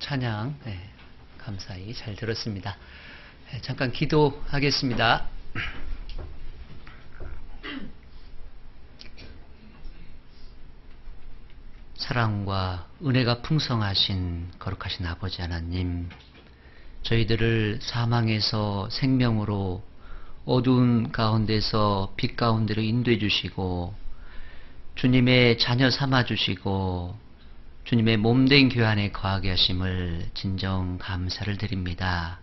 찬양 감사히 잘 들었습니다. 잠깐 기도하겠습니다. 사랑과 은혜가 풍성하신 거룩하신 아버지 하나님, 저희들을 사망에서 생명으로, 어두운 가운데서 빛 가운데로 인도해 주시고 주님의 자녀 삼아 주시고 주님의 몸된 교회 안에 거하게 하심을 진정 감사를 드립니다.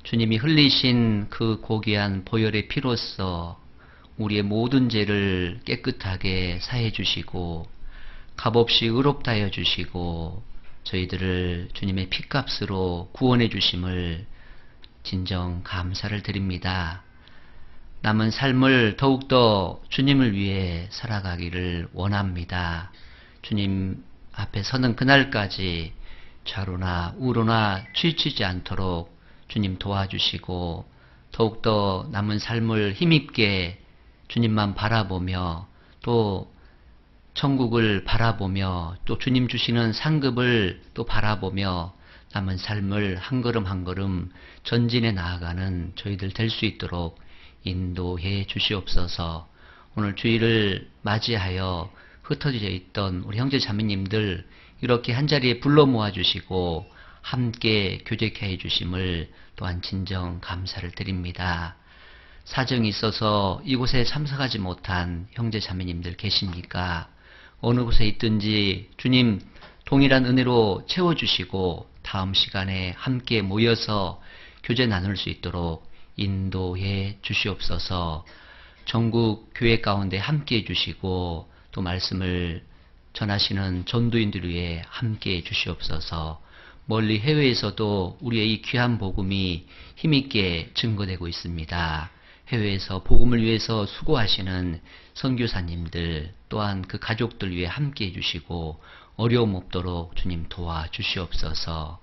주님이 흘리신 그 고귀한 보혈의 피로써 우리의 모든 죄를 깨끗하게 사해 주시고 값없이 의롭다 하여 주시고 저희들을 주님의 피값으로 구원해 주심을 진정 감사를 드립니다. 남은 삶을 더욱더 주님을 위해 살아가기를 원합니다. 주님 앞에 서는 그날까지 좌로나 우로나 치우치지 않도록 주님 도와주시고 더욱더 남은 삶을 힘있게 주님만 바라보며 또 천국을 바라보며 또 주님 주시는 상급을 또 바라보며 남은 삶을 한 걸음 한 걸음 전진해 나아가는 저희들 될 수 있도록 인도해 주시옵소서. 오늘 주일을 맞이하여 흩어져 있던 우리 형제 자매님들 이렇게 한자리에 불러 모아 주시고 함께 교제케 해 주심을 또한 진정 감사를 드립니다. 사정이 있어서 이곳에 참석하지 못한 형제 자매님들 계십니까? 어느 곳에 있든지 주님 동일한 은혜로 채워주시고 다음 시간에 함께 모여서 교제 나눌 수 있도록 인도해 주시옵소서. 전국 교회 가운데 함께 해주시고 또 말씀을 전하시는 전도인들 위해 함께 해주시옵소서. 멀리 해외에서도 우리의 이 귀한 복음이 힘있게 증거되고 있습니다. 해외에서 복음을 위해서 수고하시는 선교사님들 또한 그 가족들 위해 함께 해주시고 어려움 없도록 주님 도와주시옵소서.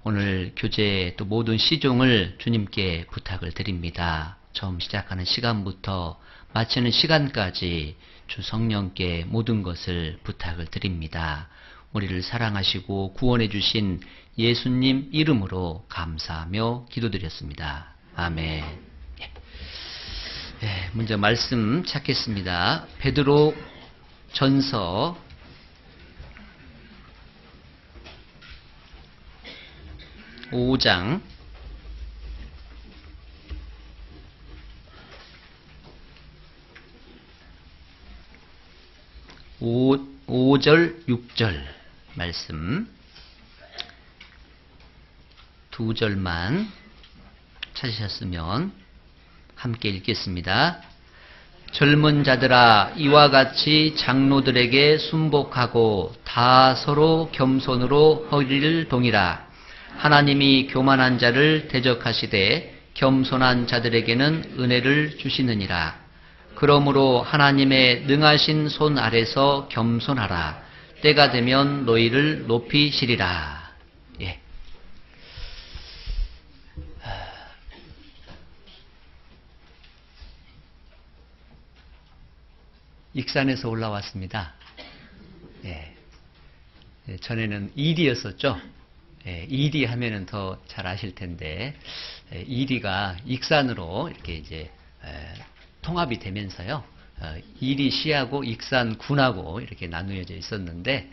오늘 교제 또 모든 시종을 주님께 부탁을 드립니다. 처음 시작하는 시간부터 마치는 시간까지 주 성령께 모든 것을 부탁을 드립니다. 우리를 사랑하시고 구원해 주신 예수님 이름으로 감사하며 기도드렸습니다. 아멘. 먼저 말씀 찾겠습니다. 베드로 전서 5장 5절 6절 말씀 두 절만 찾으셨으면 함께 읽겠습니다. 젊은 자들아 이와 같이 장로들에게 순복하고 다 서로 겸손으로 허리를 동이라. 하나님이 교만한 자를 대적하시되 겸손한 자들에게는 은혜를 주시느니라. 그러므로 하나님의 능하신 손 아래서 겸손하라. 때가 되면 너희를 높이시리라. 예. 익산에서 올라왔습니다. 예. 전에는 이리였었죠. 예, 이리 하면은 더 잘 아실 텐데, 이리가 익산으로 이렇게 이제 통합이 되면서요, 이리시하고 익산군하고 이렇게 나누어져 있었는데,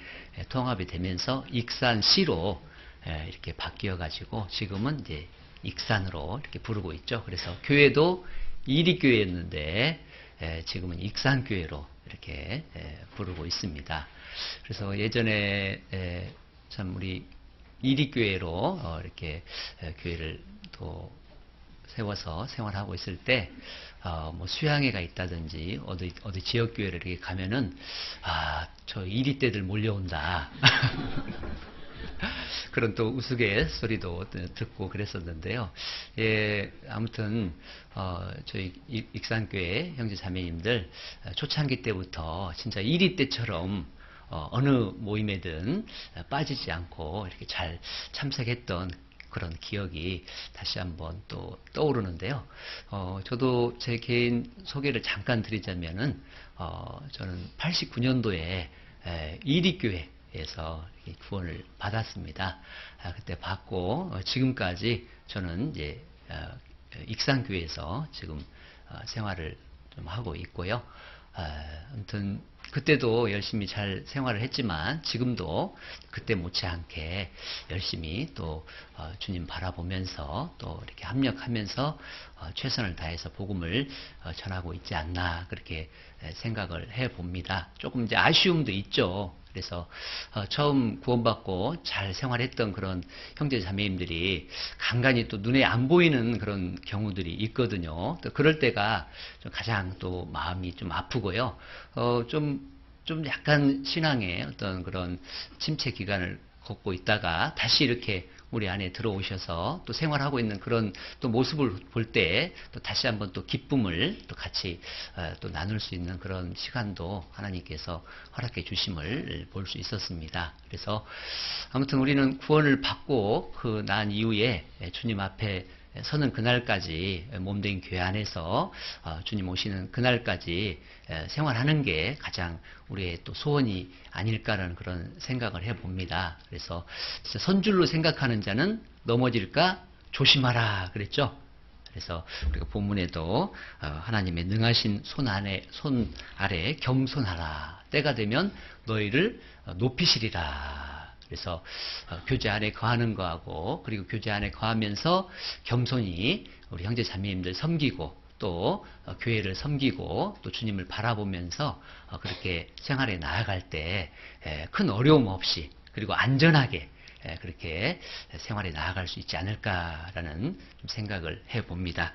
통합이 되면서 익산시로 이렇게 바뀌어가지고 지금은 이제 익산으로 이렇게 부르고 있죠. 그래서 교회도 이리교회였는데, 지금은 익산교회로 이렇게 부르고 있습니다. 그래서 예전에 참 우리 이리교회로 이렇게 교회를 또 세워서 생활하고 있을 때 뭐 수양회가 있다든지 어디 지역교회를 이렇게 가면은 저 이리떼들 몰려온다. 그런 또 우스갯소리도 듣고 그랬었는데요. 예, 아무튼 저희 익산교회 형제 자매님들 초창기 때부터 진짜 이리 때처럼 어느 모임에든 빠지지 않고 이렇게 잘 참석했던 그런 기억이 다시 한번 또 떠오르는데요. 저도 제 개인 소개를 잠깐 드리자면은 저는 89년도에 이리교회 교회에서 구원을 받았습니다. 그때 받고 지금까지 저는 이제 익산교회에서 지금 생활을 좀 하고 있고요. 아무튼 그때도 열심히 잘 생활을 했지만 지금도 그때 못지않게 열심히 또 주님 바라보면서 또 이렇게 합력하면서 최선을 다해서 복음을 전하고 있지 않나 그렇게 생각을 해 봅니다. 조금 이제 아쉬움도 있죠. 그래서 처음 구원받고 잘 생활했던 그런 형제 자매님들이 간간히 또 눈에 안 보이는 그런 경우들이 있거든요. 또 그럴 때가 좀 가장 또 마음이 좀 아프고요. 좀 약간 신앙의 어떤 그런 침체 기간을 겪고 있다가 다시 이렇게 우리 안에 들어오셔서 또 생활하고 있는 그런 또 모습을 볼 때 또 다시 한번 또 기쁨을 또 같이 또 나눌 수 있는 그런 시간도 하나님께서 허락해 주심을 볼 수 있었습니다. 그래서 아무튼 우리는 구원을 받고 그 난 이후에 주님 앞에 서는 그날까지 몸된 교회 안에서 주님 오시는 그날까지 생활하는 게 가장 우리의 또 소원이 아닐까라는 그런 생각을 해봅니다. 그래서 진짜 선줄로 생각하는 자는 넘어질까 조심하라 그랬죠. 그래서 우리가 본문에도 하나님의 능하신 손 아래 겸손하라. 때가 되면 너희를 높이시리라. 그래서 교제 안에 거하는 거하고 그리고 교제 안에 거하면서 겸손히 우리 형제 자매님들 섬기고 또 교회를 섬기고 또 주님을 바라보면서 그렇게 생활에 나아갈 때 큰 어려움 없이 그리고 안전하게 그렇게 생활에 나아갈 수 있지 않을까라는 생각을 해봅니다.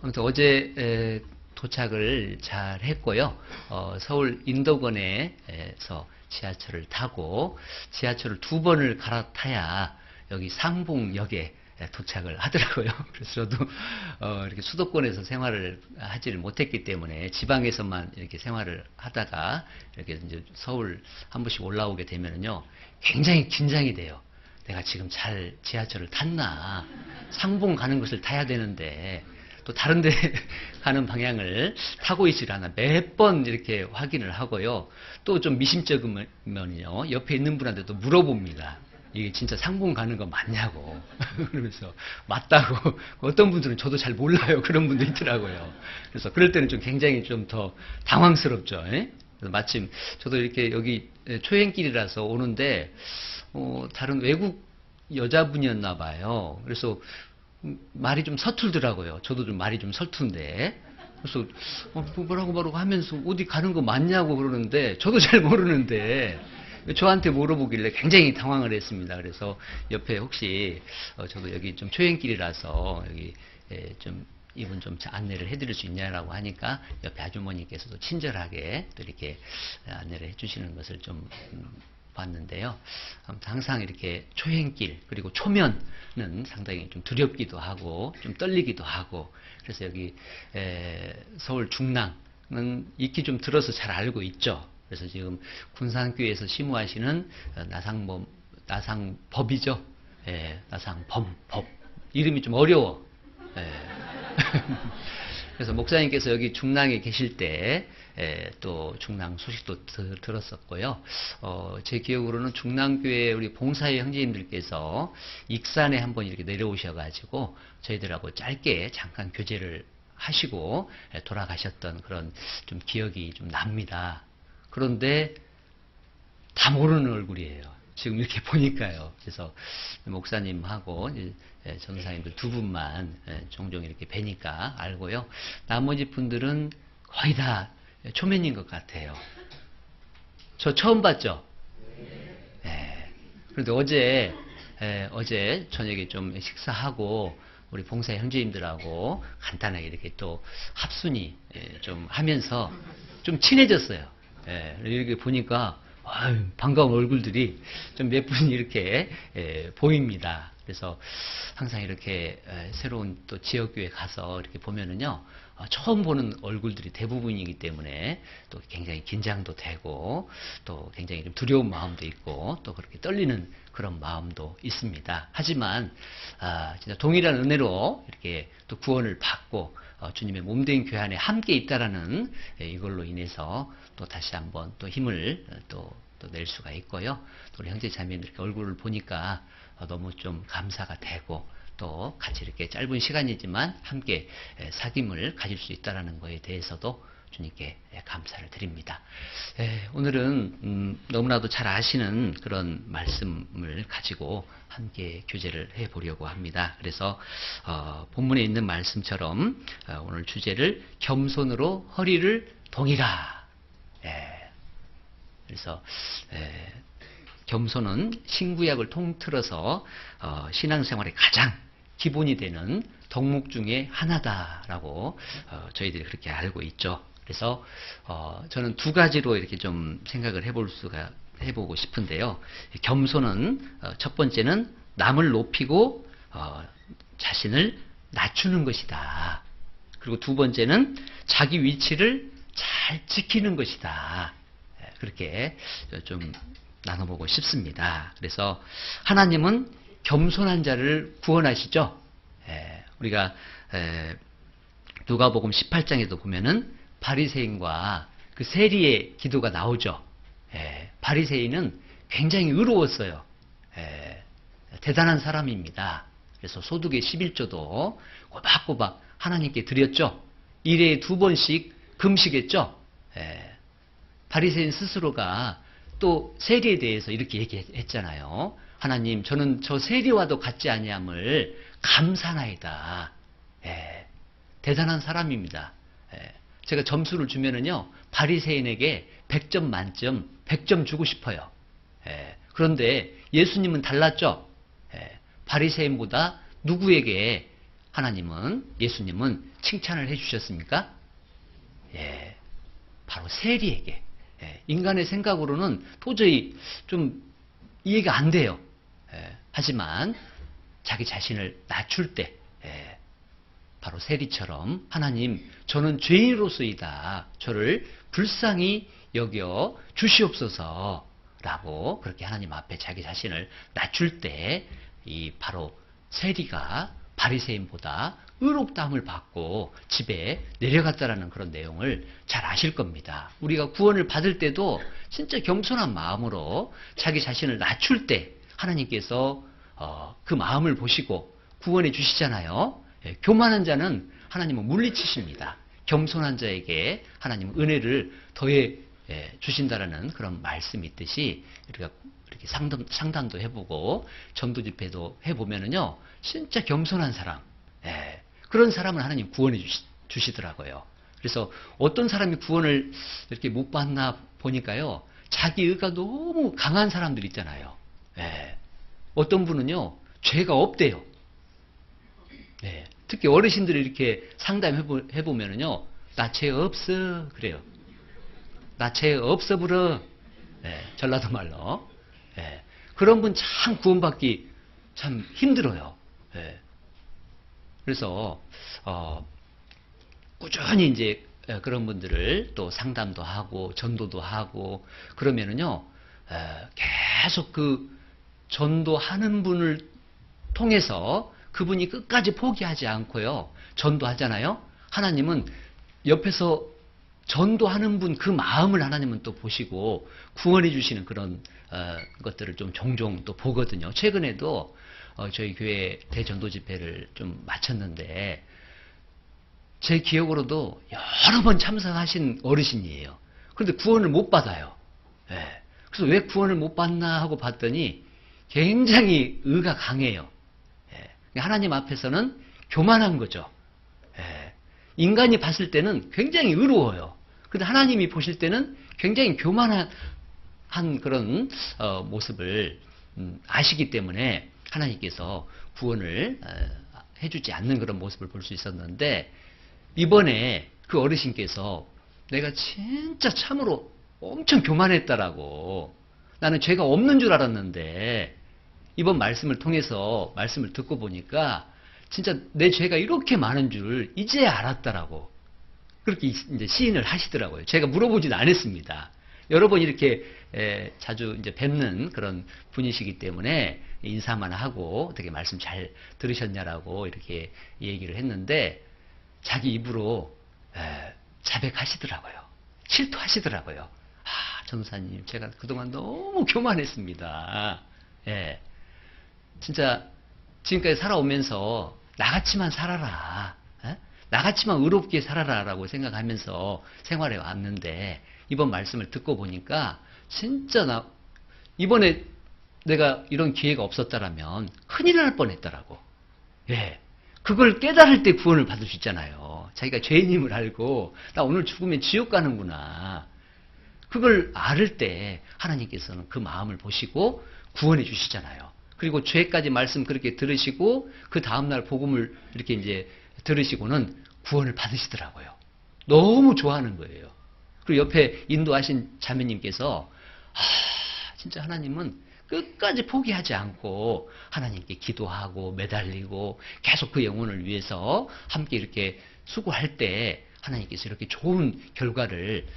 아무튼 어제 도착을 잘 했고요. 서울 인덕원에서 지하철을 타고 지하철을 2번을 갈아타야 여기 상봉역에 도착을 하더라고요. 그래서 저도 이렇게 수도권에서 생활을 하지를 못했기 때문에 지방에서만 이렇게 생활을 하다가 이렇게 이제 서울 한 번씩 올라오게 되면요 굉장히 긴장이 돼요. 내가 지금 잘 지하철을 탔나? 상봉 가는 것을 타야 되는데 또 다른 데 가는 방향을 타고 있질 않아. 몇 번 이렇게 확인을 하고요. 또 좀 미심쩍으면요. 옆에 있는 분한테도 물어봅니다. 이게 진짜 상봉 가는 거 맞냐고. 그러면서 맞다고. 어떤 분들은 저도 잘 몰라요. 그런 분도 있더라고요. 그래서 그럴 때는 좀 굉장히 좀 더 당황스럽죠. 그래서 마침 저도 이렇게 여기 초행길이라서 오는데 다른 외국 여자분이었나 봐요. 그래서 말이 좀 서툴더라고요. 저도 좀 말이 좀 서툰데. 그래서 뭐라고 하면서 어디 가는 거 맞냐고 그러는데 저도 잘 모르는데 저한테 물어보길래 굉장히 당황을 했습니다. 그래서 옆에 혹시 저도 여기 좀 초행길이라서 여기 좀 이분 좀 안내를 해드릴 수 있냐라고 하니까 옆에 아주머니께서도 친절하게 또 이렇게 안내를 해주시는 것을 좀 봤는데요. 아무튼 항상 이렇게 초행길 그리고 초면은 상당히 좀 두렵기도 하고 좀 떨리기도 하고 그래서 여기 서울 중랑은 익히 좀 들어서 잘 알고 있죠. 그래서 지금 군산교회에서 시무하시는 나상법이죠. 나상법 이름이 좀 어려워. 그래서 목사님께서 여기 중랑에 계실 때 또 중랑 소식도 들었었고요. 제 기억으로는 중랑교회 우리 봉사의 형제님들께서 익산에 한번 이렇게 내려오셔가지고 저희들하고 짧게 잠깐 교제를 하시고 돌아가셨던 그런 좀 기억이 좀 납니다. 그런데 다 모르는 얼굴이에요. 지금 이렇게 보니까요. 그래서 목사님하고 전사님들 2분만 종종 이렇게 뵈니까 알고요. 나머지 분들은 거의 다 초면인 것 같아요. 저 처음 봤죠? 그런데 어제 저녁에 좀 식사하고 우리 봉사 형제님들하고 간단하게 이렇게 또 합순이 좀 하면서 좀 친해졌어요. 이렇게 보니까 반가운 얼굴들이 좀 몇 분이 이렇게 보입니다. 그래서 항상 이렇게 새로운 또 지역교회 가서 이렇게 보면은요, 처음 보는 얼굴들이 대부분이기 때문에 또 굉장히 긴장도 되고 또 굉장히 좀 두려운 마음도 있고 또 그렇게 떨리는 그런 마음도 있습니다. 하지만 진짜 동일한 은혜로 이렇게 또 구원을 받고 주님의 몸된 교회 안에 함께 있다라는 이걸로 인해서 또 다시 한번 또 힘을 또 또 낼 수가 있고요. 또 우리 형제 자매들 이렇게 얼굴을 보니까 너무 좀 감사가 되고 또 같이 이렇게 짧은 시간이지만 함께 사귐을 가질 수 있다는 것에 대해서도 주님께 감사를 드립니다. 오늘은 너무나도 잘 아시는 그런 말씀을 가지고 함께 교제를 해보려고 합니다. 그래서 본문에 있는 말씀처럼 오늘 주제를 겸손으로 허리를 동이라. 그래서 겸손은 신구약을 통틀어서 신앙생활의 가장 기본이 되는 덕목 중에 하나다라고 저희들이 그렇게 알고 있죠. 그래서 저는 두 가지로 이렇게 좀 생각을 해보고 싶은데요. 겸손은 첫 번째는 남을 높이고 자신을 낮추는 것이다. 그리고 두 번째는 자기 위치를 잘 지키는 것이다. 그렇게 좀 나눠보고 싶습니다. 그래서 하나님은 겸손한 자를 구원하시죠. 우리가 누가복음 18장에도 보면은 바리새인과 그 세리의 기도가 나오죠. 바리새인은 굉장히 의로웠어요. 대단한 사람입니다. 그래서 소득의 11조도 꼬박꼬박 하나님께 드렸죠. 일에 2번씩 금식했죠. 바리새인 스스로가 또 세리에 대해서 이렇게 얘기했잖아요. 하나님, 저는 저 세리와도 같지 아니함을 감사나이다. 대단한 사람입니다. 제가 점수를 주면은요, 바리새인에게 100점 만점 100점 주고 싶어요. 그런데 예수님은 달랐죠. 바리새인보다 누구에게 예수님은 칭찬을 해주셨습니까? 바로 세리에게. 인간의 생각으로는 도저히 좀 이해가 안 돼요. 하지만 자기 자신을 낮출 때 바로 세리처럼 하나님, 저는 죄인으로서이다. 저를 불쌍히 여겨 주시옵소서 라고 그렇게 하나님 앞에 자기 자신을 낮출 때 이 바로 세리가 바리새인보다 의롭다함을 받고 집에 내려갔다라는 그런 내용을 잘 아실 겁니다. 우리가 구원을 받을 때도 진짜 겸손한 마음으로 자기 자신을 낮출 때 하나님께서 그 마음을 보시고 구원해 주시잖아요. 교만한 자는 하나님은 물리치십니다. 겸손한 자에게 하나님은 은혜를 더해 주신다라는 그런 말씀이 있듯이 우리가 이렇게 상담도 해보고 전도 집회도 해보면은요, 진짜 겸손한 사람, 그런 사람을 하나님 구원해 주시더라고요. 그래서 어떤 사람이 구원을 이렇게 못 받나 보니까요, 자기 의가 너무 강한 사람들 있잖아요. 어떤 분은요, 죄가 없대요. 특히 어르신들이 이렇게 상담해보면은요, 나 죄 없어. 그래요. 나 죄 없어, 불어. 전라도 말로. 그런 분 참 구원받기 참 힘들어요. 그래서, 꾸준히 이제 그런 분들을 또 상담도 하고, 전도도 하고, 그러면은요, 계속 그 전도하는 분을 통해서 그분이 끝까지 포기하지 않고요, 전도하잖아요. 하나님은 옆에서 전도하는 분 그 마음을 하나님은 또 보시고 구원해 주시는 그런 것들을 좀 종종 또 보거든요. 최근에도 저희 교회 대전도 집회를 좀 마쳤는데 제 기억으로도 여러 번 참석하신 어르신이에요. 그런데 구원을 못 받아요. 그래서 왜 구원을 못 받나 하고 봤더니 굉장히 의가 강해요. 하나님 앞에서는 교만한 거죠. 인간이 봤을 때는 굉장히 의로워요. 그런데 하나님이 보실 때는 굉장히 교만한 그런 모습을 아시기 때문에 하나님께서 구원을 해주지 않는 그런 모습을 볼 수 있었는데, 이번에 그 어르신께서 내가 진짜 참으로 엄청 교만했다라고, 나는 죄가 없는 줄 알았는데 이번 말씀을 통해서 말씀을 듣고 보니까 진짜 내 죄가 이렇게 많은 줄 이제 알았다라고 그렇게 이제 시인을 하시더라고요. 제가 물어보지도 않았습니다. 여러 번 이렇게 자주 이제 뵙는 그런 분이시기 때문에 인사만 하고 어떻게 말씀 잘 들으셨냐라고 이렇게 얘기를 했는데 자기 입으로 자백하시더라고요. 실토하시더라고요. 전도사님, 제가 그동안 너무 교만했습니다. 예. 진짜 지금까지 살아오면서 나같이만 살아라. 예? 나같이만 의롭게 살아라라고 생각하면서 생활해 왔는데 이번 말씀을 듣고 보니까 진짜 이번에 내가 이런 기회가 없었다라면 큰일 날 뻔했더라고. 예. 그걸 깨달을 때 구원을 받을 수 있잖아요. 자기가 죄인임을 알고 나 오늘 죽으면 지옥 가는구나. 그걸 알을 때 하나님께서는 그 마음을 보시고 구원해 주시잖아요. 그리고 죄까지 말씀 그렇게 들으시고 그 다음날 복음을 이렇게 이제 들으시고는 구원을 받으시더라고요. 너무 좋아하는 거예요. 그리고 옆에 인도하신 자매님께서 진짜 하나님은 끝까지 포기하지 않고 하나님께 기도하고 매달리고 계속 그 영혼을 위해서 함께 이렇게 수고할 때 하나님께서 이렇게 좋은 결과를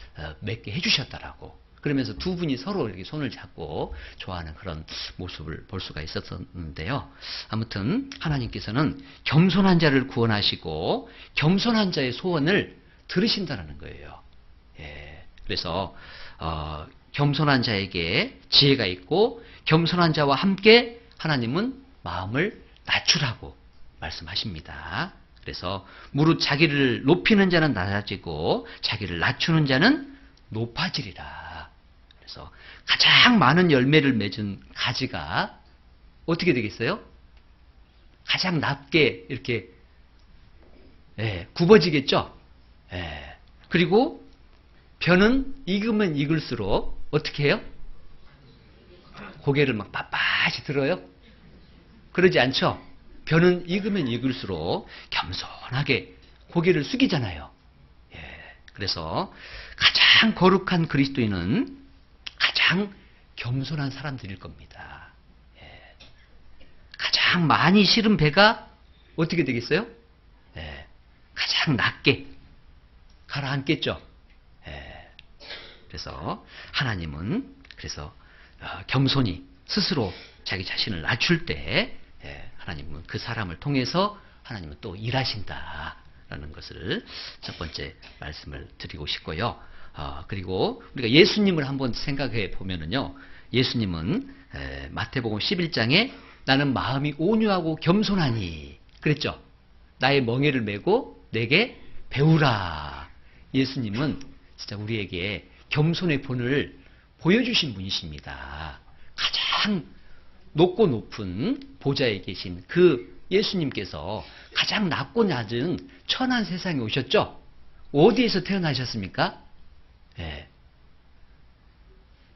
맺게 해주셨다라고. 그러면서 두 분이 서로 이렇게 손을 잡고 좋아하는 그런 모습을 볼 수가 있었는데요. 아무튼 하나님께서는 겸손한 자를 구원하시고 겸손한 자의 소원을 들으신다는 거예요. 예. 그래서 겸손한 자에게 지혜가 있고 겸손한 자와 함께 하나님은 마음을 낮추라고 말씀하십니다. 그래서 무릇 자기를 높이는 자는 낮아지고 자기를 낮추는 자는 높아지리라. 그래서 가장 많은 열매를 맺은 가지가 어떻게 되겠어요? 가장 낮게 이렇게 굽어지겠죠? 그리고 벼는 익으면 익을수록 어떻게 해요? 고개를 막 빳빳이 들어요? 그러지 않죠? 벼는 익으면 익을수록 겸손하게 고개를 숙이잖아요. 그래서 가장 거룩한 그리스도인은 가장 겸손한 사람들일 겁니다. 가장 많이 실은 배가 어떻게 되겠어요? 가장 낮게 가라앉겠죠. 그래서 하나님은 그래서 겸손히 스스로 자기 자신을 낮출 때 하나님은 그 사람을 통해서 하나님은 또 일하신다라는 것을 첫 번째 말씀을 드리고 싶고요. 그리고 우리가 예수님을 한번 생각해 보면은요, 예수님은 마태복음 11장에 나는 마음이 온유하고 겸손하니 그랬죠. 나의 멍에를 메고 내게 배우라. 예수님은 진짜 우리에게 겸손의 본을 보여주신 분이십니다. 가장 높고 높은 보좌에 계신 그 예수님께서 가장 낮고 낮은 천한 세상에 오셨죠? 어디에서 태어나셨습니까?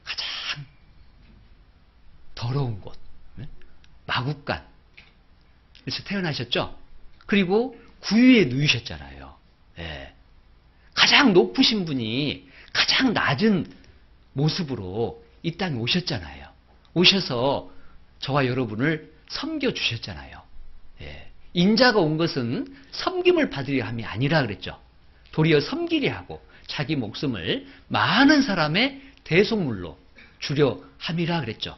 가장 더러운 곳, 마국간 에서 태어나셨죠? 그리고 구유에 누이셨잖아요. 가장 높으신 분이 가장 낮은 모습으로 이 땅에 오셨잖아요. 오셔서 저와 여러분을 섬겨주셨잖아요. 인자가 온 것은 섬김을 받으려 함이 아니라 그랬죠. 도리어 섬기려 하고 자기 목숨을 많은 사람의 대속물로 주려 함이라 그랬죠.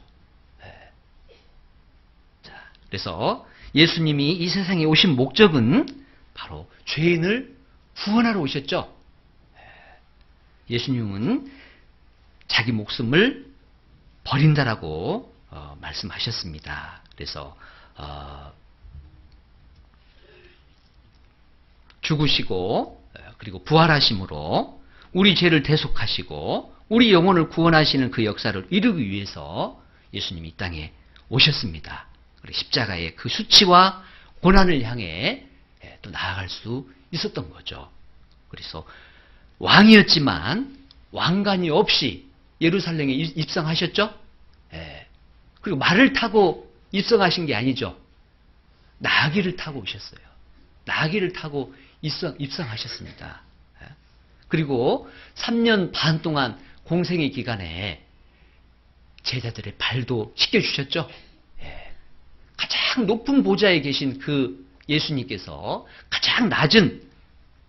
그래서 예수님이 이 세상에 오신 목적은 바로 죄인을 구원하러 오셨죠. 예수님은 자기 목숨을 버린다라고 말씀하셨습니다. 그래서 죽으시고 그리고 부활하심으로 우리 죄를 대속하시고 우리 영혼을 구원하시는 그 역사를 이루기 위해서 예수님이 이 땅에 오셨습니다. 그리고 십자가의 그 수치와 고난을 향해 또 나아갈 수 있었던 거죠. 그래서 왕이었지만 왕관이 없이 예루살렘에 입성하셨죠? 그리고 말을 타고 입성하신 게 아니죠. 나귀를 타고 오셨어요. 나귀를 타고 입성하셨습니다. 그리고 3년 반 동안 공생의 기간에 제자들의 발도 씻겨주셨죠. 가장 높은 보좌에 계신 그 예수님께서 가장 낮은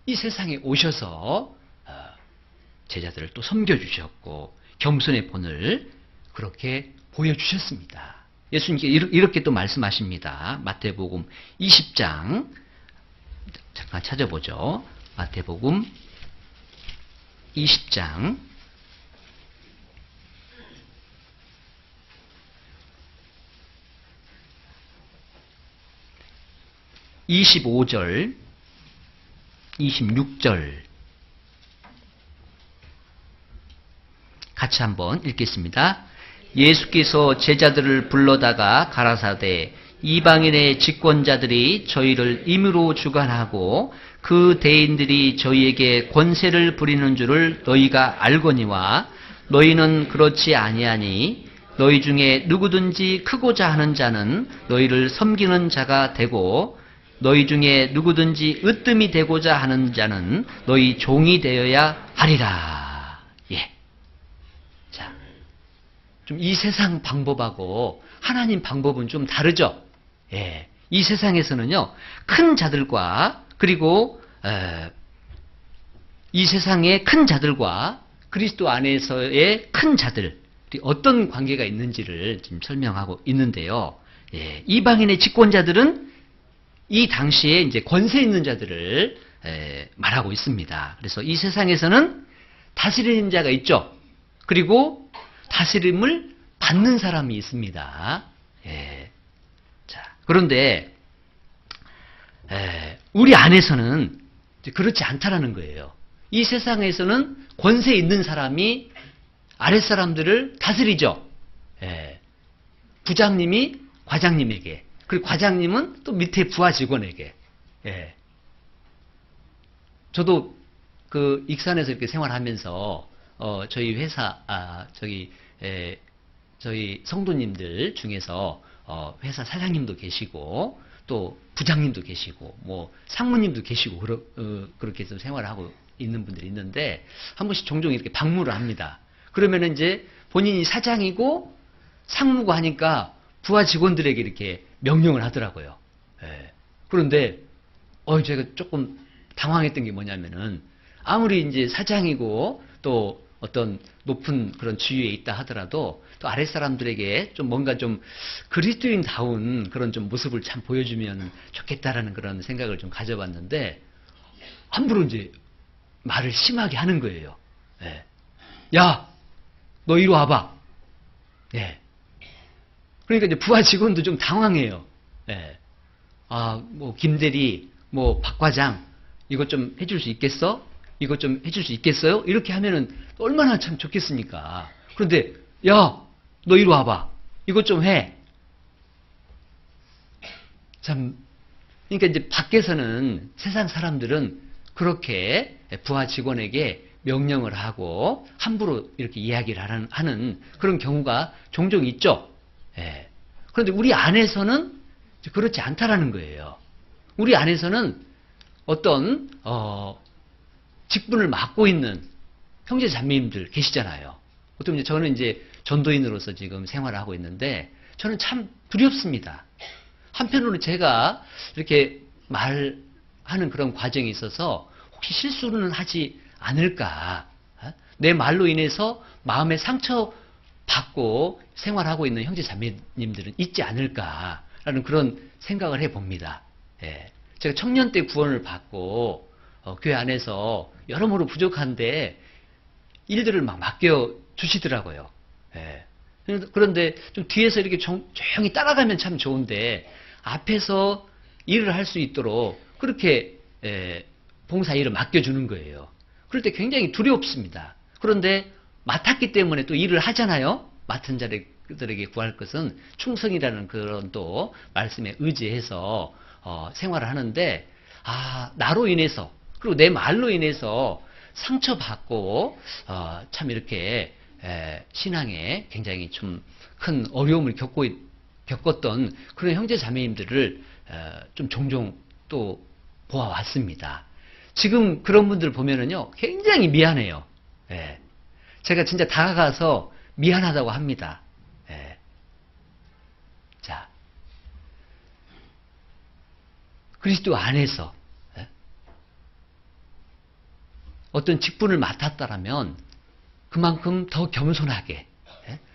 이 세상에 오셔서 제자들을 또 섬겨주셨고 겸손의 본을 그렇게 보여주셨습니다. 예수님께 이렇게 또 말씀하십니다. 마태복음 20장 잠깐 찾아보죠. 마태복음 20장 25절, 26절 같이 한번 읽겠습니다. 예수께서 제자들을 불러다가 가라사대 이방인의 직권자들이 저희를 임의로 주관하고 그 대인들이 저희에게 권세를 부리는 줄을 너희가 알거니와 너희는 그렇지 아니하니 너희 중에 누구든지 크고자 하는 자는 너희를 섬기는 자가 되고 너희 중에 누구든지 으뜸이 되고자 하는 자는 너희 종이 되어야 하리라. 예. 자, 좀 이 세상 방법하고 하나님 방법은 좀 다르죠? 예. 이 세상에서는요, 큰 자들과 그리고 이 세상의 큰 자들과 그리스도 안에서의 큰 자들이 어떤 관계가 있는지를 지금 설명하고 있는데요. 예. 이방인의 직권자들은 이 당시에 이제 권세 있는 자들을 말하고 있습니다. 그래서 이 세상에서는 다스리는 자가 있죠. 그리고 다스림을 받는 사람이 있습니다. 예. 자, 그런데 우리 안에서는 그렇지 않다라는 거예요. 이 세상에서는 권세 있는 사람이 아랫사람들을 다스리죠. 예. 부장님이 과장님에게, 그리고 과장님은 또 밑에 부하 직원에게. 예. 저도 그 익산에서 이렇게 생활하면서 저희 회사 저희 성도님들 중에서 회사 사장님도 계시고 또 부장님도 계시고 뭐 상무님도 계시고 그렇게 해서 생활을 하고 있는 분들이 있는데 한 번씩 종종 이렇게 방문을 합니다. 그러면 이제 본인이 사장이고 상무고 하니까 부하 직원들에게 이렇게 명령을 하더라고요. 예. 그런데 제가 조금 당황했던 게 뭐냐면은 아무리 이제 사장이고 또 어떤 높은 그런 지위에 있다 하더라도 또 아랫사람들에게 좀 뭔가 좀 그리스도인다운 그런 좀 모습을 참 보여주면 좋겠다라는 그런 생각을 좀 가져봤는데 함부로 이제 말을 심하게 하는 거예요. 예. 야, 너 이리 와봐. 예. 그러니까 이제 부하 직원도 좀 당황해요. 예. 뭐 김대리, 뭐 박과장 이것 좀 해줄 수 있겠어? 이것 좀 해줄 수 있겠어요? 이렇게 하면은 얼마나 참 좋겠습니까? 그런데 야, 너 이리 와봐. 이것 좀 해. 참, 그러니까 이제 밖에서는 세상 사람들은 그렇게 부하 직원에게 명령을 하고 함부로 이렇게 이야기를 하는 그런 경우가 종종 있죠. 예. 그런데 우리 안에서는 그렇지 않다라는 거예요. 우리 안에서는 어떤 직분을 맡고 있는 형제 자매님들 계시잖아요. 어쩌면 저는 이제 전도인으로서 지금 생활을 하고 있는데 저는 참 두렵습니다. 한편으로는 제가 이렇게 말하는 그런 과정에 있어서 혹시 실수는 하지 않을까? 내 말로 인해서 마음에 상처받고 생활하고 있는 형제 자매님들은 있지 않을까라는 그런 생각을 해봅니다. 예. 제가 청년 때 구원을 받고 교회 안에서 여러모로 부족한데 일들을 막 맡겨주시더라고요. 예. 그런데 좀 뒤에서 이렇게 조용히 따라가면 참 좋은데 앞에서 일을 할 수 있도록 그렇게 봉사 일을 맡겨주는 거예요. 그럴 때 굉장히 두렵습니다. 그런데 맡았기 때문에 또 일을 하잖아요. 맡은 자들에게 구할 것은 충성이라는 그런 또 말씀에 의지해서 생활을 하는데 나로 인해서 그리고 내 말로 인해서 상처받고 참 이렇게 신앙에 굉장히 좀 큰 어려움을 겪었던 그런 형제 자매님들을 좀 종종 또 보아왔습니다. 지금 그런 분들 보면은요 굉장히 미안해요. 예. 제가 진짜 다가가서 미안하다고 합니다. 예. 자, 그리스도 안에서 어떤 직분을 맡았다라면 그만큼 더 겸손하게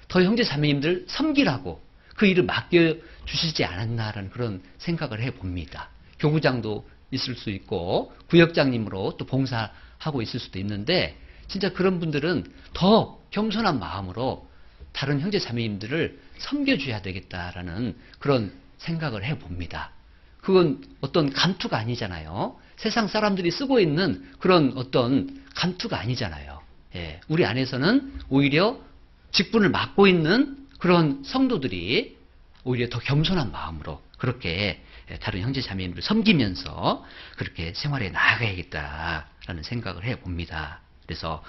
더 형제 자매님들 섬기라고 그 일을 맡겨주시지 않았나라는 그런 생각을 해봅니다. 교구장도 있을 수 있고 구역장님으로 또 봉사하고 있을 수도 있는데 진짜 그런 분들은 더 겸손한 마음으로 다른 형제 자매님들을 섬겨줘야 되겠다라는 그런 생각을 해봅니다. 그건 어떤 감투가 아니잖아요. 세상 사람들이 쓰고 있는 그런 어떤 감투가 아니잖아요. 예, 우리 안에서는 오히려 직분을 맡고 있는 그런 성도들이 오히려 더 겸손한 마음으로 그렇게 다른 형제 자매님을 섬기면서 그렇게 생활에 나아가야겠다라는 생각을 해봅니다. 그래서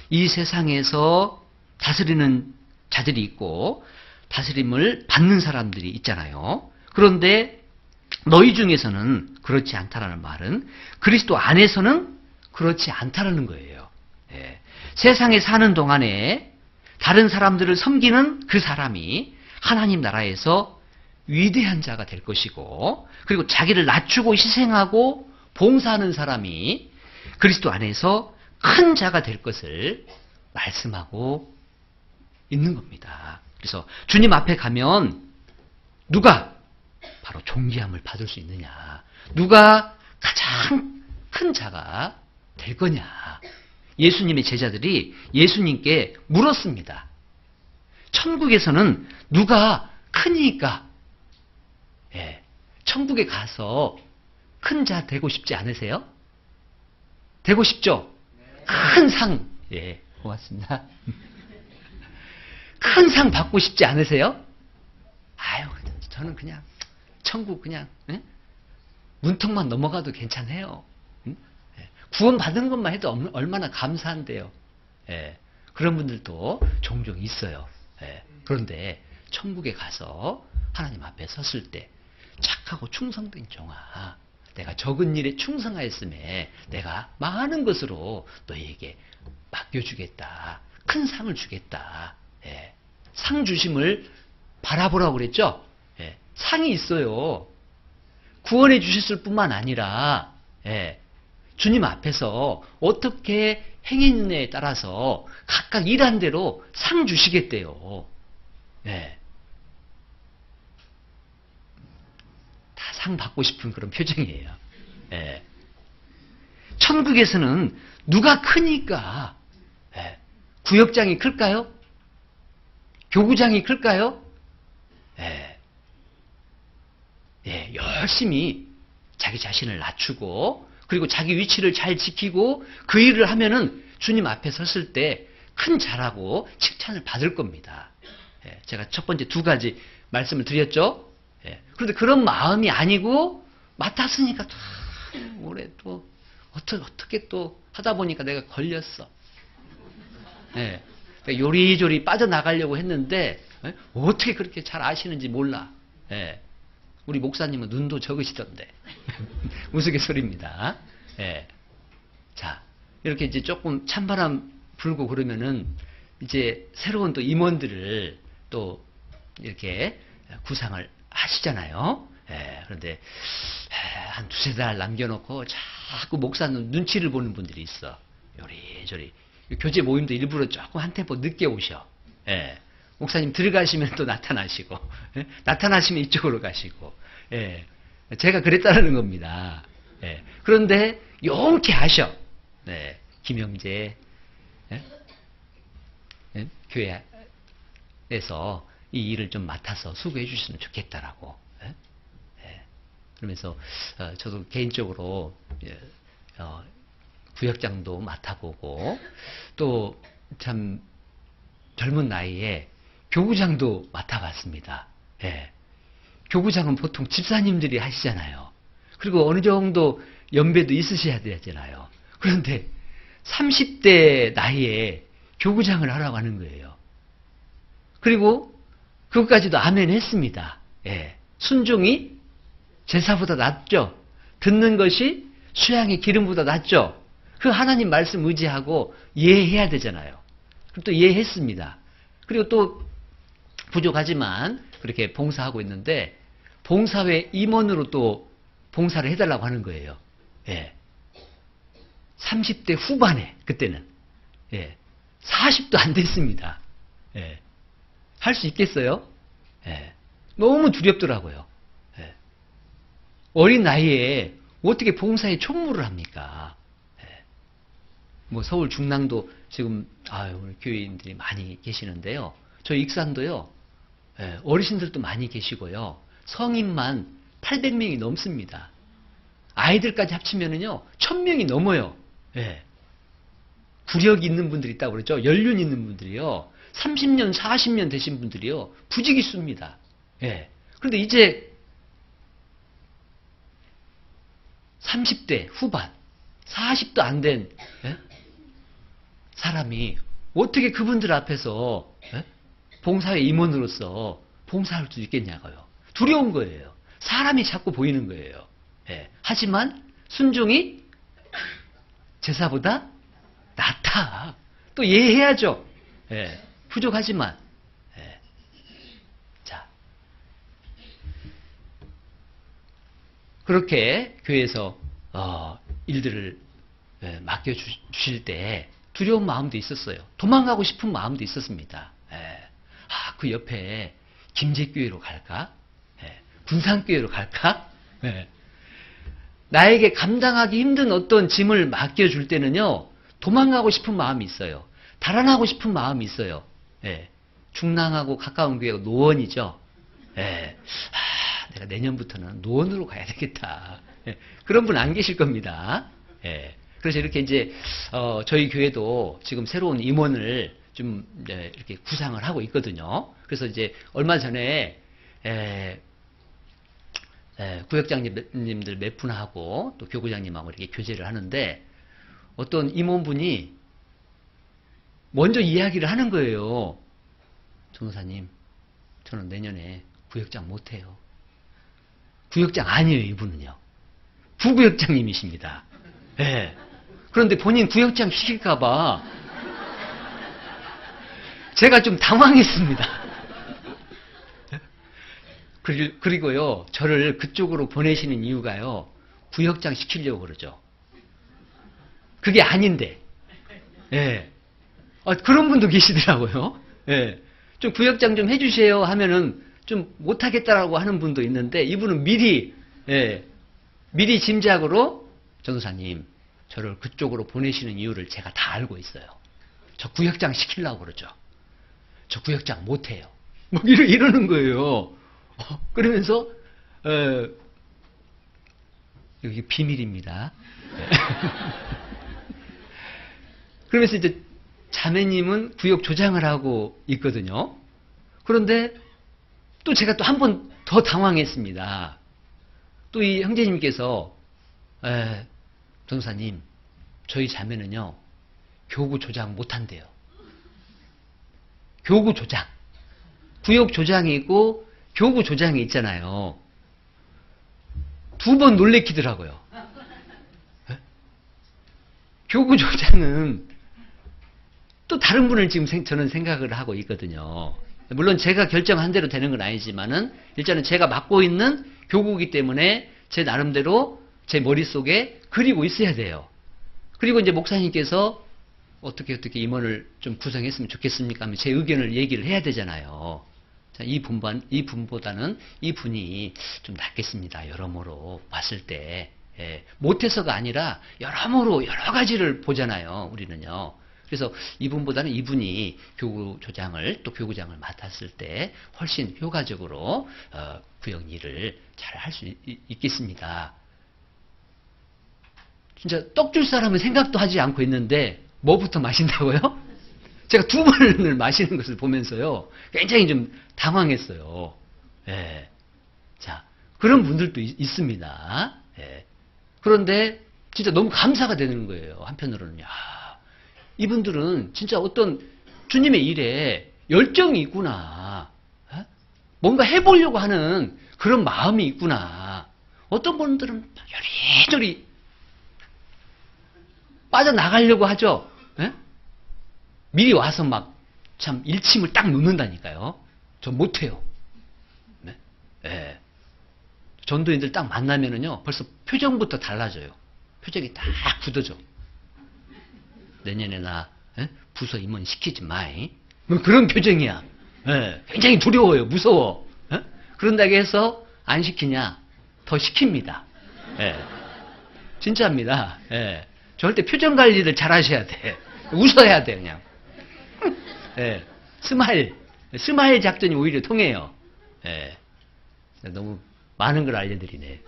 이 세상에서 다스리는 자들이 있고 다스림을 받는 사람들이 있잖아요. 그런데 너희 중에서는 그렇지 않다라는 말은 그리스도 안에서는 그렇지 않다라는 거예요. 예. 세상에 사는 동안에 다른 사람들을 섬기는 그 사람이 하나님 나라에서 위대한 자가 될 것이고, 그리고 자기를 낮추고 희생하고 봉사하는 사람이 그리스도 안에서 큰 자가 될 것을 말씀하고 있는 겁니다. 그래서 주님 앞에 가면 누가 바로 존귀함을 받을 수 있느냐, 누가 가장 큰 자가 될 거냐. 예수님의 제자들이 예수님께 물었습니다. 천국에서는 누가 크니까? 예, 천국에 가서 큰 자 되고 싶지 않으세요? 되고 싶죠? 큰 상, 예, 고맙습니다. 큰 상 받고 싶지 않으세요? 아유, 저는 그냥 천국 그냥 문턱만 넘어가도 괜찮아요. 구원 받은 것만 해도 얼마나 감사한데요. 예, 그런 분들도 종종 있어요. 예, 그런데 천국에 가서 하나님 앞에 섰을 때 착하고 충성된 종아, 내가 적은 일에 충성하였음에 내가 많은 것으로 너희에게 맡겨주겠다. 큰 상을 주겠다. 예, 상 주심을 바라보라고 그랬죠. 예, 상이 있어요. 구원해 주셨을 뿐만 아니라 예, 주님 앞에서 어떻게 행했느냐에 따라서 각각 일한 대로 상 주시겠대요. 예. 다 상 받고 싶은 그런 표정이에요. 예. 천국에서는 누가 크니까? 예. 구역장이 클까요? 교구장이 클까요? 예. 예. 열심히 자기 자신을 낮추고 그리고 자기 위치를 잘 지키고 그 일을 하면은 주님 앞에 섰을 때 큰 자라고 칭찬을 받을 겁니다. 예, 제가 첫 번째 두 가지 말씀을 드렸죠. 예, 그런데 그런 마음이 아니고 맡았으니까 올해 또 어떻게 또 하다 보니까 내가 걸렸어. 예, 요리조리 빠져나가려고 했는데 어떻게 그렇게 잘 아시는지 몰라. 예, 우리 목사님은 눈도 적으시던데. 우스갯소리입니다. 예. 자, 이렇게 이제 조금 찬바람 불고 그러면은 이제 새로운 또 임원들을 또 이렇게 구상을 하시잖아요. 예. 그런데 한 두세 달 남겨놓고 자꾸 목사님 눈치를 보는 분들이 있어. 요리조리. 교제 모임도 일부러 조금 한 템포 늦게 오셔. 예. 목사님 들어가시면 또 나타나시고, 예? 나타나시면 이쪽으로 가시고, 예. 제가 그랬다는 겁니다. 예. 그런데 용케 하셔. 네. 김영재 예? 예? 교회에서 이 일을 좀 맡아서 수고해 주시면 좋겠다라고. 예? 예. 그러면서 저도 개인적으로 구역장도 맡아보고 또 참 젊은 나이에 교구장도 맡아봤습니다. 예. 교구장은 보통 집사님들이 하시잖아요. 그리고 어느 정도 연배도 있으셔야 되잖아요. 그런데 30대 나이에 교구장을 하라고 하는 거예요. 그리고 그것까지도 아멘 했습니다. 예. 순종이 제사보다 낫죠. 듣는 것이 수양의 기름보다 낫죠. 그 하나님 말씀 의지하고 예해야 되잖아요. 그럼 또 예했습니다. 그리고 또 부족하지만 그렇게 봉사하고 있는데 봉사회 임원으로 또 봉사를 해달라고 하는 거예요. 예. 30대 후반에 그때는 예. 40도 안 됐습니다. 예. 할 수 있겠어요? 예. 너무 두렵더라고요. 예. 어린 나이에 어떻게 봉사에 총무를 합니까? 예. 뭐 서울 중랑도 지금 우리 교회인들이 많이 계시는데요. 저희 익산도요. 예. 어르신들도 많이 계시고요. 성인만 800명이 넘습니다. 아이들까지 합치면은요, 1000명이 넘어요. 예. 구력이 있는 분들이 있다고 그러죠. 연륜 있는 분들이요. 30년, 40년 되신 분들이요. 부지기수입니다. 예. 그런데 이제 30대 후반, 40도 안 된 사람이 어떻게 그분들 앞에서 봉사회 임원으로서 봉사할 수 있겠냐고요. 두려운 거예요. 사람이 자꾸 보이는 거예요. 예. 하지만 순종이 제사보다 낫다. 또 이해해야죠. 예. 부족하지만. 예. 자, 그렇게 교회에서 일들을 맡겨주실 때 두려운 마음도 있었어요. 도망가고 싶은 마음도 있었습니다. 예. 그 옆에 김제교회로 갈까? 예. 군산교회로 갈까? 예. 나에게 감당하기 힘든 어떤 짐을 맡겨줄 때는요, 도망가고 싶은 마음이 있어요. 달아나고 싶은 마음이 있어요. 예. 중랑하고 가까운 교회가 노원이죠. 예. 내가 내년부터는 노원으로 가야 되겠다. 예. 그런 분 안 계실 겁니다. 예. 그래서 이렇게 이제 저희 교회도 지금 새로운 임원을 좀 이렇게 구상을 하고 있거든요. 그래서 이제 얼마 전에 구역장님들 몇 분하고 또 교구장님하고 이렇게 교제를 하는데 어떤 임원분이 먼저 이야기를 하는 거예요. 전도사님, 저는 내년에 구역장 못해요. 구역장 아니에요, 이분은요. 부구역장님이십니다. 예. 그런데 본인 구역장 시킬까봐 제가 좀 당황했습니다. 그리고요, 저를 그쪽으로 보내시는 이유가요, 구역장 시키려고 그러죠. 그게 아닌데. 예. 그런 분도 계시더라고요. 예. 좀 구역장 좀 해주세요 하면은 좀 못하겠다라고 하는 분도 있는데, 이분은 미리 짐작으로, 전도사님, 저를 그쪽으로 보내시는 이유를 제가 다 알고 있어요. 저 구역장 시키려고 그러죠. 저 구역장 못해요. 뭐 이러는 거예요. 그러면서 여기 비밀입니다. 그러면서 이제 자매님은 구역 조장을 하고 있거든요. 그런데 또 제가 또 한 번 더 당황했습니다. 또 이 형제님께서 전도사님, 저희 자매는요 교구 조장 못한대요. 교구 조장, 구역 조장이 있고 교구 조장이 있잖아요. 두 번 놀래키더라고요. 교구 조장은 또 다른 분을 지금 저는 생각을 하고 있거든요. 물론 제가 결정한 대로 되는 건 아니지만은 일단은 제가 맡고 있는 교구이기 때문에 제 나름대로 제 머릿속에 그리고 있어야 돼요. 그리고 이제 목사님께서 어떻게 임원을 좀 구성했으면 좋겠습니까 하면 제 의견을 얘기를 해야 되잖아요. 자, 이 분보다는 이 분이 좀 낫겠습니다. 여러모로 봤을 때. 못해서가 아니라 여러모로 여러 가지를 보잖아요. 우리는요. 그래서 이분보다는 이분이 교구조장을 또 교구장을 맡았을 때 훨씬 효과적으로 구역 일을 잘 할 수 있겠습니다. 진짜 떡 줄 사람은 생각도 하지 않고 있는데 뭐부터 마신다고요? 제가 두 번을 마시는 것을 보면서요, 굉장히 좀 당황했어요. 예. 자, 그런 분들도 있습니다. 예. 그런데 진짜 너무 감사가 되는 거예요. 한편으로는. 야, 이분들은 진짜 어떤 주님의 일에 열정이 있구나. 예? 뭔가 해보려고 하는 그런 마음이 있구나. 어떤 분들은 요리조리 빠져나가려고 하죠. 예? 미리 와서 막 참 일침을 딱 놓는다니까요. 저 못해요. 네? 예. 전도인들 딱 만나면은요, 벌써 표정부터 달라져요. 표정이 딱 굳어져. 내년에 나 부서 임원 시키지 마이. 뭐 그런 표정이야. 예. 굉장히 두려워요. 무서워. 예? 그런다고 해서 안 시키냐? 더 시킵니다. 예. 진짜입니다. 예. 절대 표정 관리를 잘 하셔야 돼. 웃어야 돼, 그냥. 예. 스마일 작전이 오히려 통해요. 예. 너무 많은 걸 알려드리네.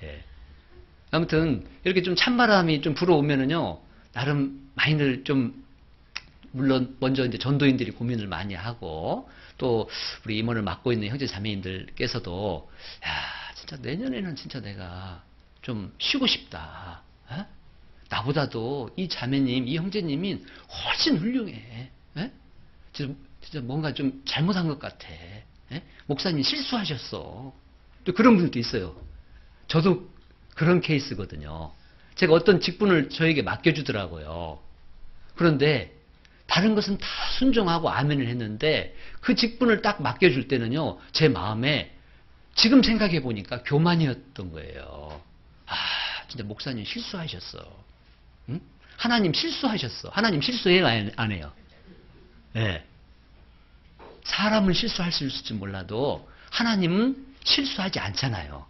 예. 아무튼 이렇게 좀 찬바람이 좀 불어오면은요, 나름 많이들 좀 물론 먼저 이제 전도인들이 고민을 많이 하고 또 우리 임원을 맡고 있는 형제 자매님들께서도 야 진짜 내년에는 진짜 내가 좀 쉬고 싶다. 에? 나보다도 이 자매님, 이 형제님이 훨씬 훌륭해. 에? 진짜 뭔가 좀 잘못한 것 같아. 에? 목사님 실수하셨어. 또 그런 분도 있어요. 저도 그런 케이스거든요. 제가 어떤 직분을 저에게 맡겨주더라고요. 그런데 다른 것은 다 순종하고 아멘을 했는데 그 직분을 딱 맡겨줄 때는요. 제 마음에 지금 생각해 보니까 교만이었던 거예요. 아 진짜 목사님 실수하셨어. 응? 하나님 실수하셨어. 하나님 실수해요 안 해요? 네. 사람은 실수할 수 있을지 몰라도 하나님은 실수하지 않잖아요.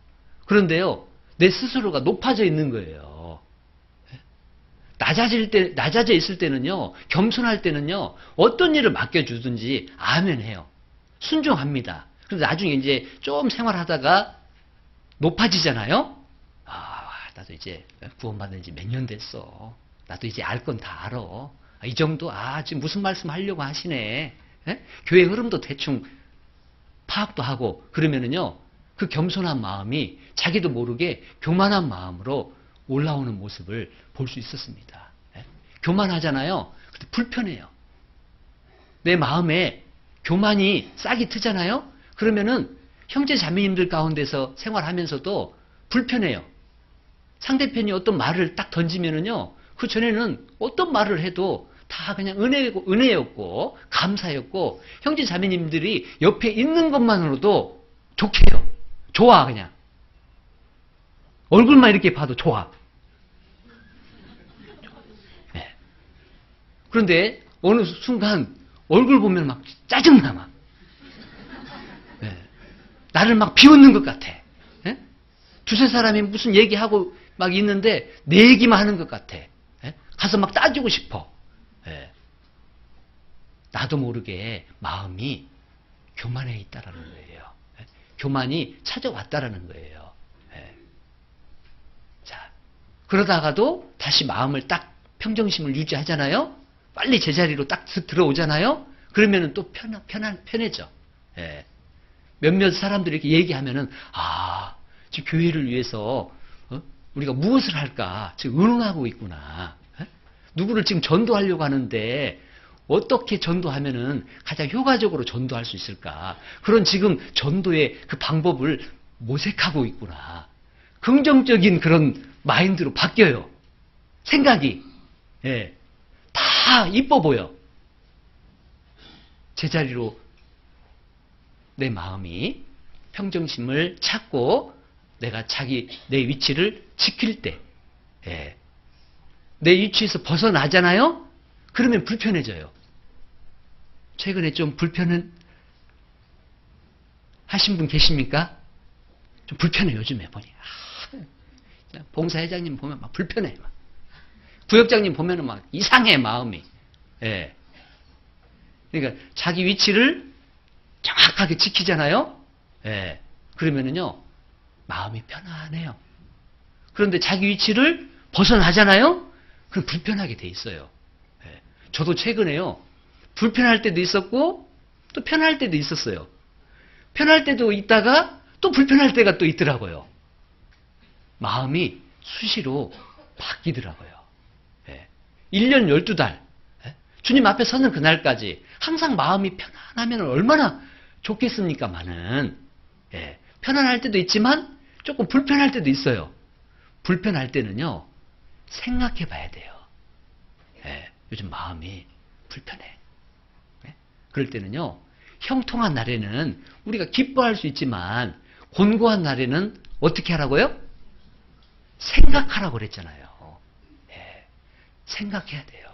그런데요. 내 스스로가 높아져 있는 거예요. 낮아져 있을 때는요, 겸손할 때는요, 어떤 일을 맡겨주든지 아멘 해요. 순종합니다. 그런데 나중에 이제 좀 생활하다가 높아지잖아요? 아, 나도 이제 구원받은 지 몇 년 됐어. 나도 이제 알 건 다 알아. 이 정도, 지금 무슨 말씀 하려고 하시네. 교회 흐름도 대충 파악도 하고, 그러면은요, 그 겸손한 마음이 자기도 모르게 교만한 마음으로 올라오는 모습을 볼 수 있었습니다. 교만하잖아요. 근데 불편해요. 내 마음에 교만이 싹이 트잖아요. 그러면은 형제 자매님들 가운데서 생활하면서도 불편해요. 상대편이 어떤 말을 딱 던지면은요. 그 전에는 어떤 말을 해도 다 그냥 은혜였고 감사였고 형제 자매님들이 옆에 있는 것만으로도 좋게요. 좋아 그냥. 얼굴만 이렇게 봐도 좋아. 네. 그런데 어느 순간 얼굴 보면 막 짜증나 막. 네. 나를 막 비웃는 것 같아. 네? 두세 사람이 무슨 얘기하고 막 있는데 내 얘기만 하는 것 같아. 네? 가서 막 따지고 싶어. 네. 나도 모르게 마음이 교만해 있다라는 거예요. 네? 교만이 찾아왔다라는 거예요. 그러다가도 다시 마음을 딱 평정심을 유지하잖아요. 빨리 제자리로 딱 들어오잖아요. 그러면은 또 편해져. 예. 몇몇 사람들이 이렇게 얘기하면은 지금 교회를 위해서 우리가 무엇을 할까 지금 의논하고 있구나. 예? 누구를 지금 전도하려고 하는데 어떻게 전도하면은 가장 효과적으로 전도할 수 있을까? 그런 지금 전도의 그 방법을 모색하고 있구나. 긍정적인 그런 마인드로 바뀌어요. 생각이. 예. 다 이뻐 보여. 제자리로 내 마음이 평정심을 찾고 내가 내 위치를 지킬 때, 예. 내 위치에서 벗어나잖아요? 그러면 불편해져요. 최근에 좀 불편은 하신 분 계십니까? 좀 불편해, 요즘에 보니. 봉사회장님 보면 막 불편해. 막. 구역장님 보면은 막 이상해, 마음이. 예. 그러니까 자기 위치를 정확하게 지키잖아요? 예. 그러면은요, 마음이 편안해요. 그런데 자기 위치를 벗어나잖아요? 그럼 불편하게 돼 있어요. 예. 저도 최근에요, 불편할 때도 있었고, 또 편할 때도 있었어요. 편할 때도 있다가, 또 불편할 때가 또 있더라고요. 마음이 수시로 바뀌더라고요. 예. 1년 12달. 예? 주님 앞에 서는 그날까지 항상 마음이 편안하면 얼마나 좋겠습니까마는. 예. 편안할 때도 있지만 조금 불편할 때도 있어요. 불편할 때는요. 생각해 봐야 돼요. 예. 요즘 마음이 불편해. 예? 그럴 때는요. 형통한 날에는 우리가 기뻐할 수 있지만 곤고한 날에는 어떻게 하라고요? 생각하라고 그랬잖아요. 예, 생각해야 돼요.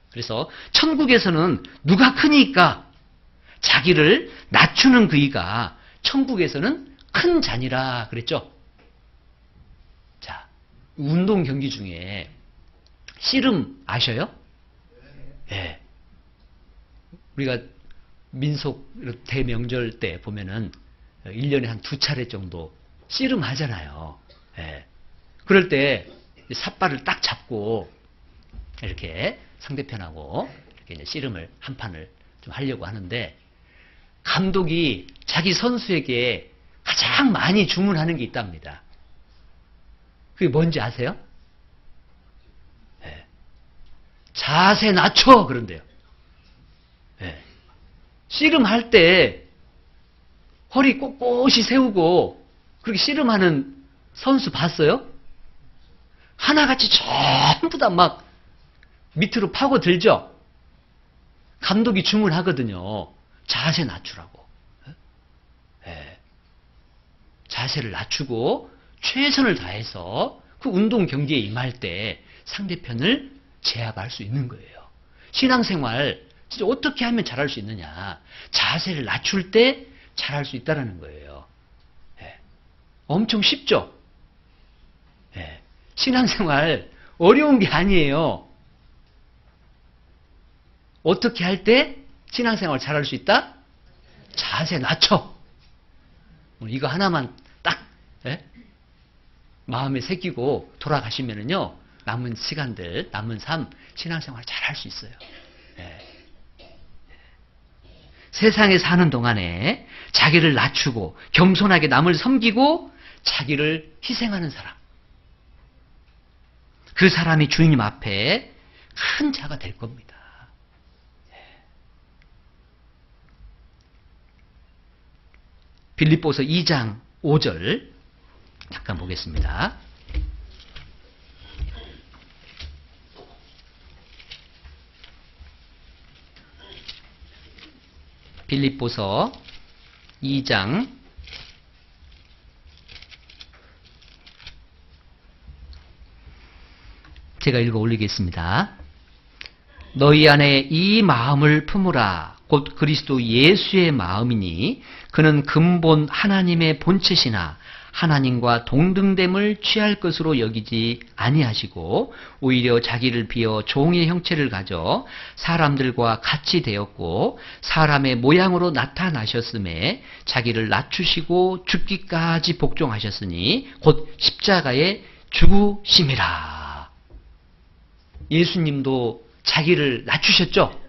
그래서 천국에서는 누가 크니까 자기를 낮추는 그이가 천국에서는 큰 자니라 그랬죠. 자, 운동 경기 중에 씨름 아셔요? 예. 우리가 민속 대명절 때 보면은 1년에 한 2차례 정도 씨름하잖아요. 예. 그럴 때 삿발을 딱 잡고 이렇게 상대편하고 이렇게 이제 씨름을 한 판을 좀 하려고 하는데, 감독이 자기 선수에게 가장 많이 주문하는 게 있답니다. 그게 뭔지 아세요? 예. 자세 낮춰 그런데요. 예. 씨름할 때 허리 꼿꼿이 세우고 그렇게 씨름하는 선수 봤어요? 하나같이 전부 다 막 밑으로 파고들죠? 감독이 주문하거든요. 자세 낮추라고. 예. 자세를 낮추고 최선을 다해서 그 운동 경기에 임할 때 상대편을 제압할 수 있는 거예요. 신앙생활 진짜 어떻게 하면 잘할 수 있느냐. 자세를 낮출 때 잘할 수 있다는 거예요. 예. 엄청 쉽죠? 예. 신앙생활 어려운 게 아니에요. 어떻게 할 때 신앙생활 잘할 수 있다? 자세 낮춰. 이거 하나만 딱 마음에 새기고 돌아가시면은요, 남은 시간들, 남은 삶, 신앙생활 잘할 수 있어요. 세상에 사는 동안에 자기를 낮추고 겸손하게 남을 섬기고 자기를 희생하는 사람, 그 사람이 주님 앞에 큰 자가 될 겁니다. 빌립보서 2장 5절 잠깐 보겠습니다. 빌립보서 2장 5절 제가 읽어 올리겠습니다. 너희 안에 이 마음을 품으라. 곧 그리스도 예수의 마음이니 그는 근본 하나님의 본체시나 하나님과 동등됨을 취할 것으로 여기지 아니하시고 오히려 자기를 비어 종의 형체를 가져 사람들과 같이 되었고 사람의 모양으로 나타나셨음에 자기를 낮추시고 죽기까지 복종하셨으니 곧 십자가에 죽으심이라. 예수님도 자기를 낮추셨죠?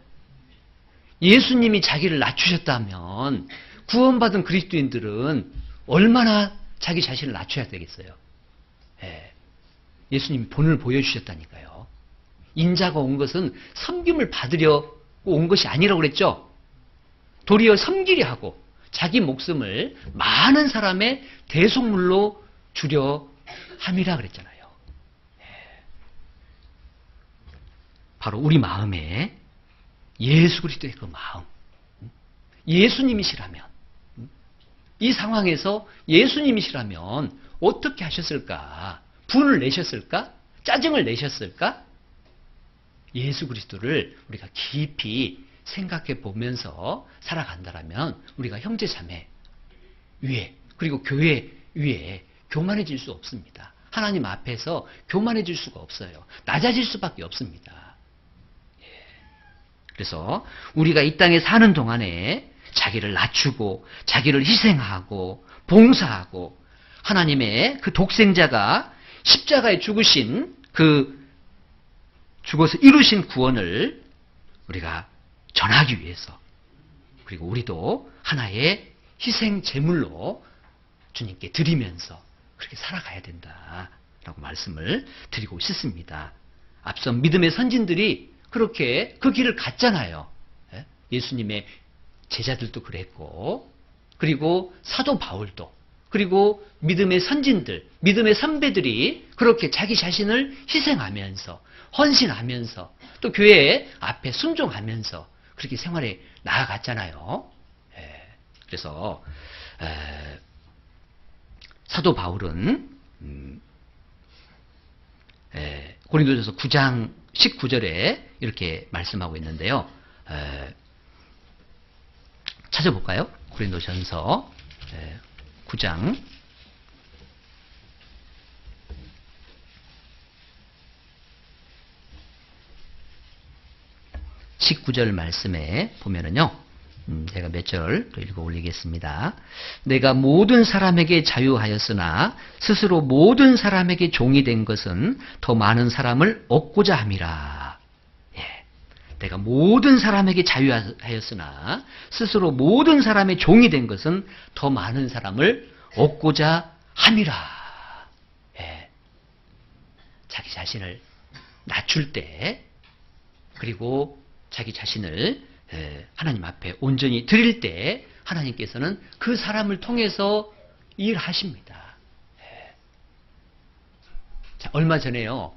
예수님이 자기를 낮추셨다면 구원받은 그리스도인들은 얼마나 자기 자신을 낮춰야 되겠어요? 예수님이 본을 보여주셨다니까요. 인자가 온 것은 섬김을 받으려 온 것이 아니라고 그랬죠? 도리어 섬기려 하고 자기 목숨을 많은 사람의 대속물로 주려 함이라 그랬잖아요. 바로 우리 마음에 예수 그리스도의 그 마음, 예수님이시라면, 이 상황에서 예수님이시라면 어떻게 하셨을까? 분을 내셨을까? 짜증을 내셨을까? 예수 그리스도를 우리가 깊이 생각해 보면서 살아간다면 우리가 형제 자매 위에, 그리고 교회 위에 교만해질 수 없습니다. 하나님 앞에서 교만해질 수가 없어요. 낮아질 수밖에 없습니다. 그래서 우리가 이 땅에 사는 동안에 자기를 낮추고 자기를 희생하고 봉사하고 하나님의 그 독생자가 십자가에 죽으신 그 죽어서 이루신 구원을 우리가 전하기 위해서, 그리고 우리도 하나의 희생 제물로 주님께 드리면서 그렇게 살아가야 된다라고 말씀을 드리고 싶습니다. 앞선 믿음의 선진들이 그렇게 그 길을 갔잖아요. 예수님의 제자들도 그랬고, 그리고 사도 바울도, 그리고 믿음의 선진들, 믿음의 선배들이 그렇게 자기 자신을 희생하면서, 헌신하면서, 또 교회 앞에 순종하면서 그렇게 생활에 나아갔잖아요. 그래서 사도 바울은 고린도전서 9장 19절에 이렇게 말씀하고 있는데요. 찾아볼까요? 고린도전서 9장 19절 말씀에 보면은요. 제가 몇 절 또 읽어 올리겠습니다. 내가 모든 사람에게 자유하였으나 스스로 모든 사람에게 종이 된 것은 더 많은 사람을 얻고자 함이라. 예. 내가 모든 사람에게 자유하였으나 스스로 모든 사람의 종이 된 것은 더 많은 사람을 얻고자 함이라. 예. 자기 자신을 낮출 때, 그리고 자기 자신을 하나님 앞에 온전히 드릴 때 하나님께서는 그 사람을 통해서 일하십니다. 자, 얼마 전에요,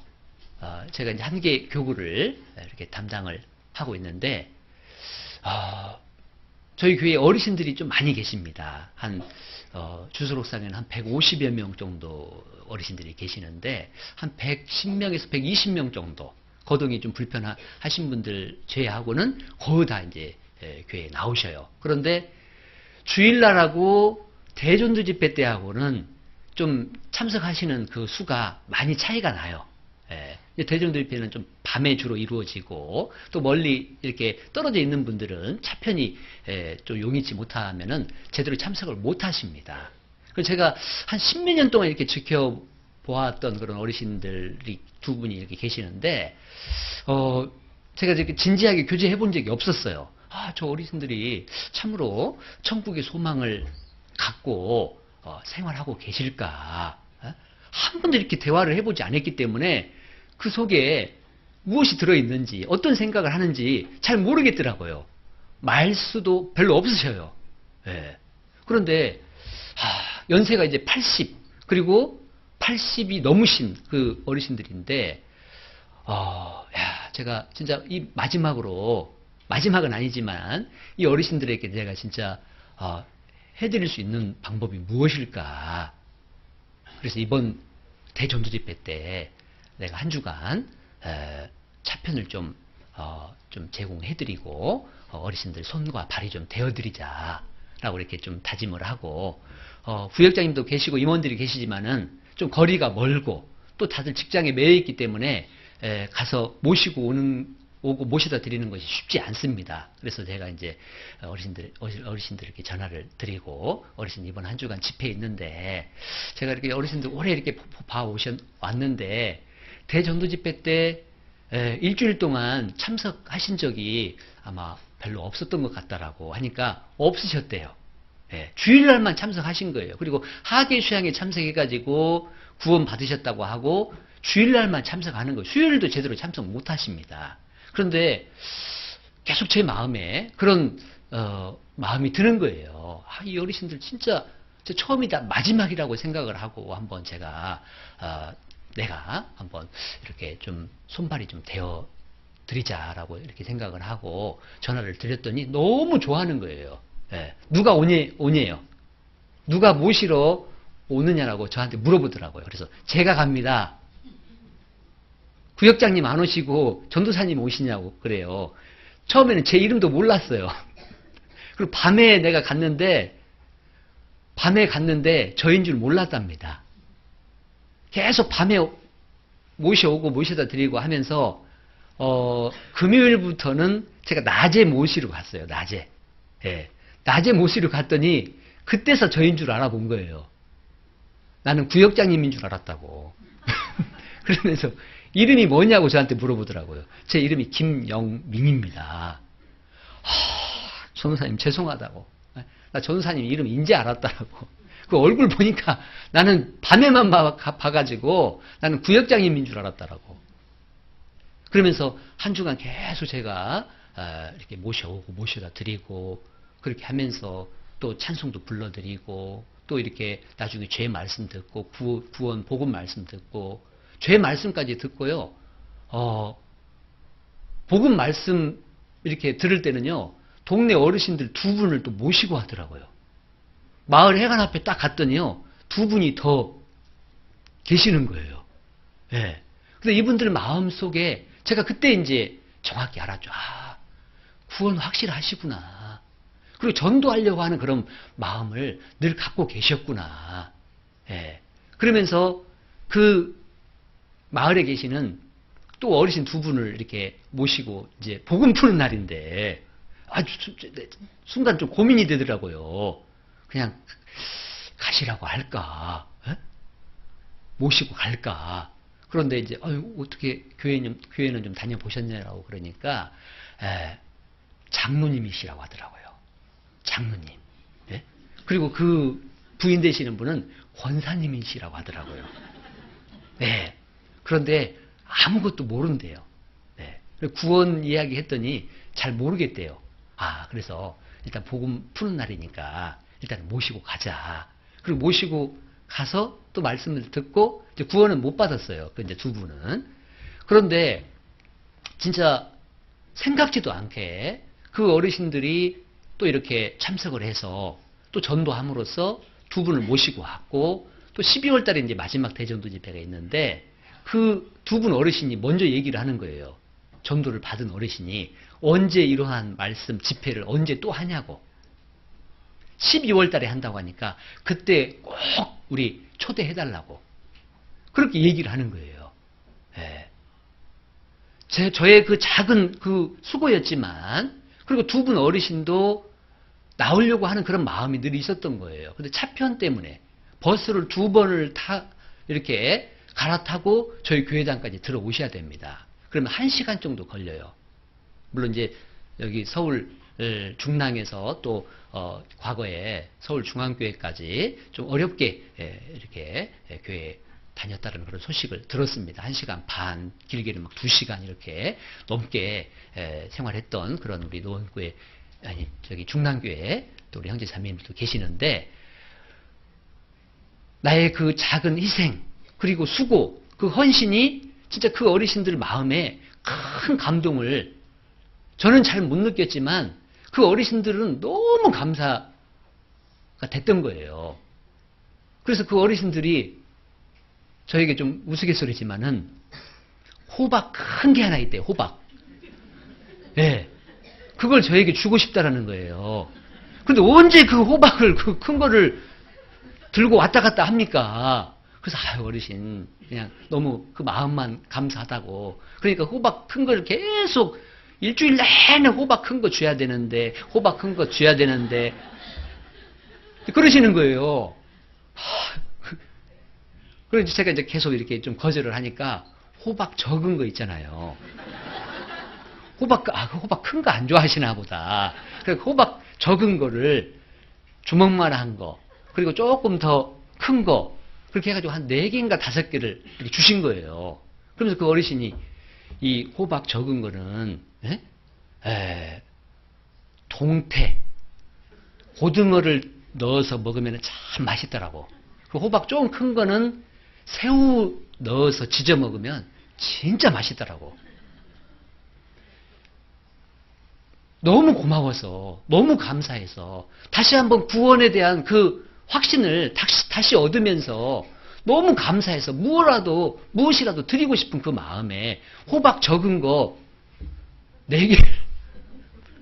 제가 이제 한계 교구를 이렇게 담당을 하고 있는데, 저희 교회 어르신들이 좀 많이 계십니다. 주소록상에는 한 150여 명 정도 어르신들이 계시는데, 한 110명에서 120명 정도, 거동이 좀 불편하신 분들 제외하고는 거의 다 이제 교회에 나오셔요. 그런데 주일날하고 대전도 집회 때하고는 좀 참석하시는 그 수가 많이 차이가 나요. 대전도 집회는 좀 밤에 주로 이루어지고, 또 멀리 이렇게 떨어져 있는 분들은 차편이 좀 용이치 못하면은 제대로 참석을 못 하십니다. 그래서 제가 한 10몇 년 동안 이렇게 지켜보았던 그런 어르신들이 두 분이 이렇게 계시는데, 제가 이렇게 진지하게 교제해 본 적이 없었어요. 저 어르신들이 참으로 천국의 소망을 갖고 생활하고 계실까? 한 번도 이렇게 대화를 해보지 않았기 때문에 그 속에 무엇이 들어있는지, 어떤 생각을 하는지 잘 모르겠더라고요. 말수도 별로 없으셔요. 예. 그런데 연세가 이제 80, 그리고 80이 넘으신 그 어르신들인데, 제가 진짜 이 마지막은 아니지만 이 어르신들에게 제가 진짜 해드릴 수 있는 방법이 무엇일까? 그래서 이번 대전도 집회 때 내가 한 주간 차편을 좀 제공해드리고 어르신들 손과 발이 좀 되어드리자라고 이렇게 좀 다짐을 하고, 부역장님도 계시고 임원들이 계시지만은 좀 거리가 멀고 또 다들 직장에 매여 있기 때문에 가서 오고 모셔다 드리는 것이 쉽지 않습니다. 그래서 제가 이제 어르신들에게 전화를 드리고, 어르신 이번 한 주간 집회에 있는데, 제가 이렇게 어르신들 오래 이렇게 왔는데, 대전도 집회 때 일주일 동안 참석하신 적이 아마 별로 없었던 것 같다라고 하니까 없으셨대요. 주일날만 참석하신 거예요. 그리고 하계 수양에 참석해가지고 구원 받으셨다고 하고, 주일날만 참석하는 거예요. 수요일도 제대로 참석 못 하십니다. 그런데 계속 제 마음에 그런 마음이 드는 거예요. 이 어르신들 진짜 처음이다 마지막이라고 생각을 하고, 한번 제가 내가 한번 이렇게 좀 손발이 좀 되어 드리자라고 이렇게 생각을 하고 전화를 드렸더니 너무 좋아하는 거예요. 누가 오냐요? 누가 모시러 오느냐라고 저한테 물어보더라고요. 그래서 제가 갑니다. 구역장님 안 오시고 전도사님 오시냐고 그래요. 처음에는 제 이름도 몰랐어요. 그리고 밤에 갔는데 저인 줄 몰랐답니다. 계속 밤에 모셔오고 모셔다 드리고 하면서 금요일부터는 제가 낮에 모시러 갔어요. 낮에. 낮에 모시러 갔더니 그때서 저인 줄 알아본 거예요. 나는 구역장님인 줄 알았다고. 그러면서 이름이 뭐냐고 저한테 물어보더라고요. 제 이름이 김영민입니다. 전도사님 죄송하다고. 나 전도사님 이름 인제 알았다라고. 그 얼굴 보니까 나는 밤에만 봐가지고 나는 구역장님인 줄 알았다라고. 그러면서 한 주간 계속 제가 이렇게 모셔오고 모셔다 드리고 그렇게 하면서 또 찬송도 불러드리고 또 이렇게 나중에 죄 말씀 듣고 구원 복음 말씀 듣고 죄 말씀까지 듣고요. 복음 말씀 이렇게 들을 때는요. 동네 어르신들 두 분을 또 모시고 하더라고요. 마을 회관 앞에 딱 갔더니요. 두 분이 더 계시는 거예요. 예. 그래서 이분들 마음속에 제가 그때 이제 정확히 알았죠. 구원 확실하시구나. 그리고 전도하려고 하는 그런 마음을 늘 갖고 계셨구나. 예. 그러면서 그 마을에 계시는 또 어르신 두 분을 이렇게 모시고 이제 복음 푸는 날인데 아주 순간 좀 고민이 되더라고요. 그냥 가시라고 할까? 에? 모시고 갈까? 그런데 이제 어떻게 교회는 좀 다녀보셨냐라고 그러니까 장로님이시라고 하더라고요. 장로님. 예? 그리고 그 부인 되시는 분은 권사님이시라고 하더라고요. 네. 그런데 아무것도 모른대요. 네. 구원 이야기 했더니 잘 모르겠대요. 그래서 일단 복음 푸는 날이니까 일단 모시고 가자. 그리고 모시고 가서 또 말씀을 듣고 이제 구원은 못 받았어요. 그 이제 두 분은. 그런데 진짜 생각지도 않게 그 어르신들이 또 이렇게 참석을 해서 또 전도함으로써 두 분을 모시고 왔고 또 12월 달에 이제 마지막 대전도 집회가 있는데 그 두 분 어르신이 먼저 얘기를 하는 거예요. 전도를 받은 어르신이 언제 이러한 말씀 집회를 언제 또 하냐고. 12월 달에 한다고 하니까 그때 꼭 우리 초대해달라고. 그렇게 얘기를 하는 거예요. 예. 저의 그 작은 그 수고였지만, 그리고 두 분 어르신도 나오려고 하는 그런 마음이 늘 있었던 거예요. 근데 차편 때문에 버스를 2번을 이렇게 갈아타고 저희 교회당까지 들어오셔야 됩니다. 그러면 1시간 정도 걸려요. 물론 이제 여기 서울 중랑에서 또 과거에 서울중앙교회까지 좀 어렵게 이렇게 교회 다녔다는 그런 소식을 들었습니다. 1시간 반, 길게는 막 2시간 이렇게 넘게 생활했던 그런 우리 노원교회, 중랑교회 또 우리 형제 자매님들도 계시는데, 나의 그 작은 희생 그리고 수고, 그 헌신이 진짜 그 어르신들 마음에 큰 감동을 저는 잘 못 느꼈지만 그 어르신들은 너무 감사가 됐던 거예요. 그래서 그 어르신들이 저에게 좀 우스갯소리지만은 호박 큰 게 하나 있대요. 호박. 예. 그걸 저에게 주고 싶다라는 거예요. 근데 언제 그 호박을 그 큰 거를 들고 왔다 갔다 합니까? 그래서 어르신 그냥 너무 그 마음만 감사하다고. 그러니까 호박 큰 거를 계속 일주일 내내 호박 큰 거 줘야 되는데, 호박 큰 거 줘야 되는데, 그러시는 거예요. 그래서 제가 이제 계속 이렇게 좀 거절을 하니까 호박 적은 거 있잖아요. 호박 큰 거 안 좋아하시나 보다. 그래서 호박 적은 거를 주먹만한 거, 그리고 조금 더 큰 거, 그렇게 해가지고 한 4개인가 5개를 이렇게 주신 거예요. 그러면서 그 어르신이 이 호박 적은 거는 동태, 고등어를 넣어서 먹으면 참 맛있더라고. 그 호박 조금 큰 거는 새우 넣어서 지져 먹으면 진짜 맛있더라고. 너무 고마워서, 너무 감사해서 다시 한번 구원에 대한 그 확신을 다시 얻으면서 너무 감사해서 무엇이라도 드리고 싶은 그 마음에 호박 적은 거 4개를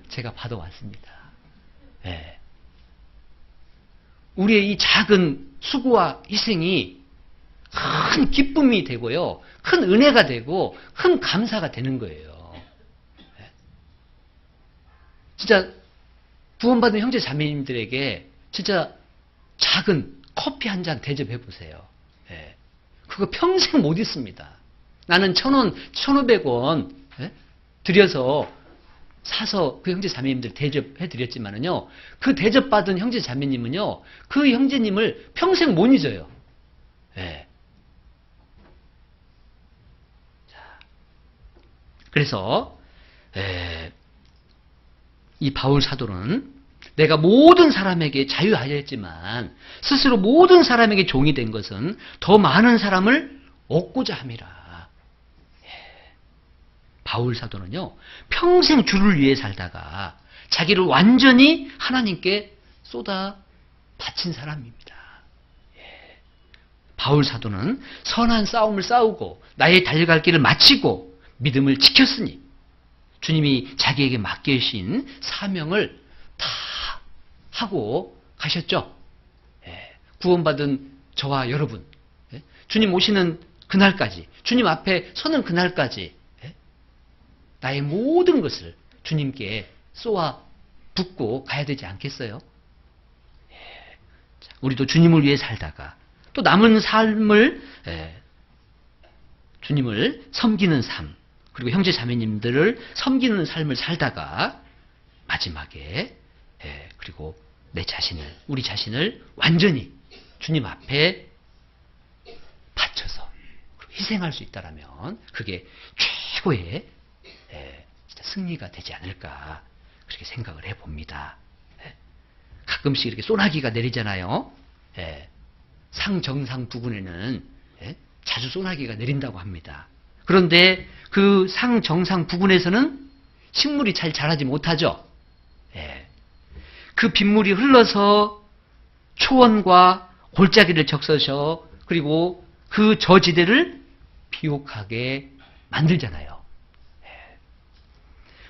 제가 받아왔습니다. 네. 우리의 이 작은 수고와 희생이 큰 기쁨이 되고요, 큰 은혜가 되고 큰 감사가 되는 거예요. 네. 진짜 구원받은 형제 자매님들에게 진짜 작은 커피 한 잔 대접해 보세요. 예. 그거 평생 못 잊습니다. 나는 1,000원, 1,500원 들여서 사서 그 형제 자매님들 대접해 드렸지만은요, 그 대접받은 형제 자매님은요, 그 형제님을 평생 못 잊어요. 예. 자, 그래서 이 바울 사도는 내가 모든 사람에게 자유하였지만 스스로 모든 사람에게 종이 된 것은 더 많은 사람을 얻고자 함이라. 바울 사도는요, 평생 주를 위해 살다가 자기를 완전히 하나님께 쏟아 바친 사람입니다. 바울 사도는 선한 싸움을 싸우고 나의 달려갈 길을 마치고 믿음을 지켰으니 주님이 자기에게 맡기신 사명을 다 하고 가셨죠. 구원받은 저와 여러분, 주님 오시는 그날까지, 주님 앞에 서는 그날까지 나의 모든 것을 주님께 쏘아 붙고 가야 되지 않겠어요? 자, 우리도 주님을 위해 살다가 또 남은 삶을 주님을 섬기는 삶, 그리고 형제 자매님들을 섬기는 삶을 살다가 마지막에 그리고 내 자신을, 우리 자신을 완전히 주님 앞에 바쳐서 희생할 수 있다라면 그게 최고의 진짜 승리가 되지 않을까 그렇게 생각을 해봅니다. 가끔씩 이렇게 소나기가 내리잖아요. 상정상 부근에는 자주 소나기가 내린다고 합니다. 그런데 그 상정상 부근에서는 식물이 잘 자라지 못하죠. 그 빗물이 흘러서 초원과 골짜기를 적셔서 그리고 그 저지대를 비옥하게 만들잖아요.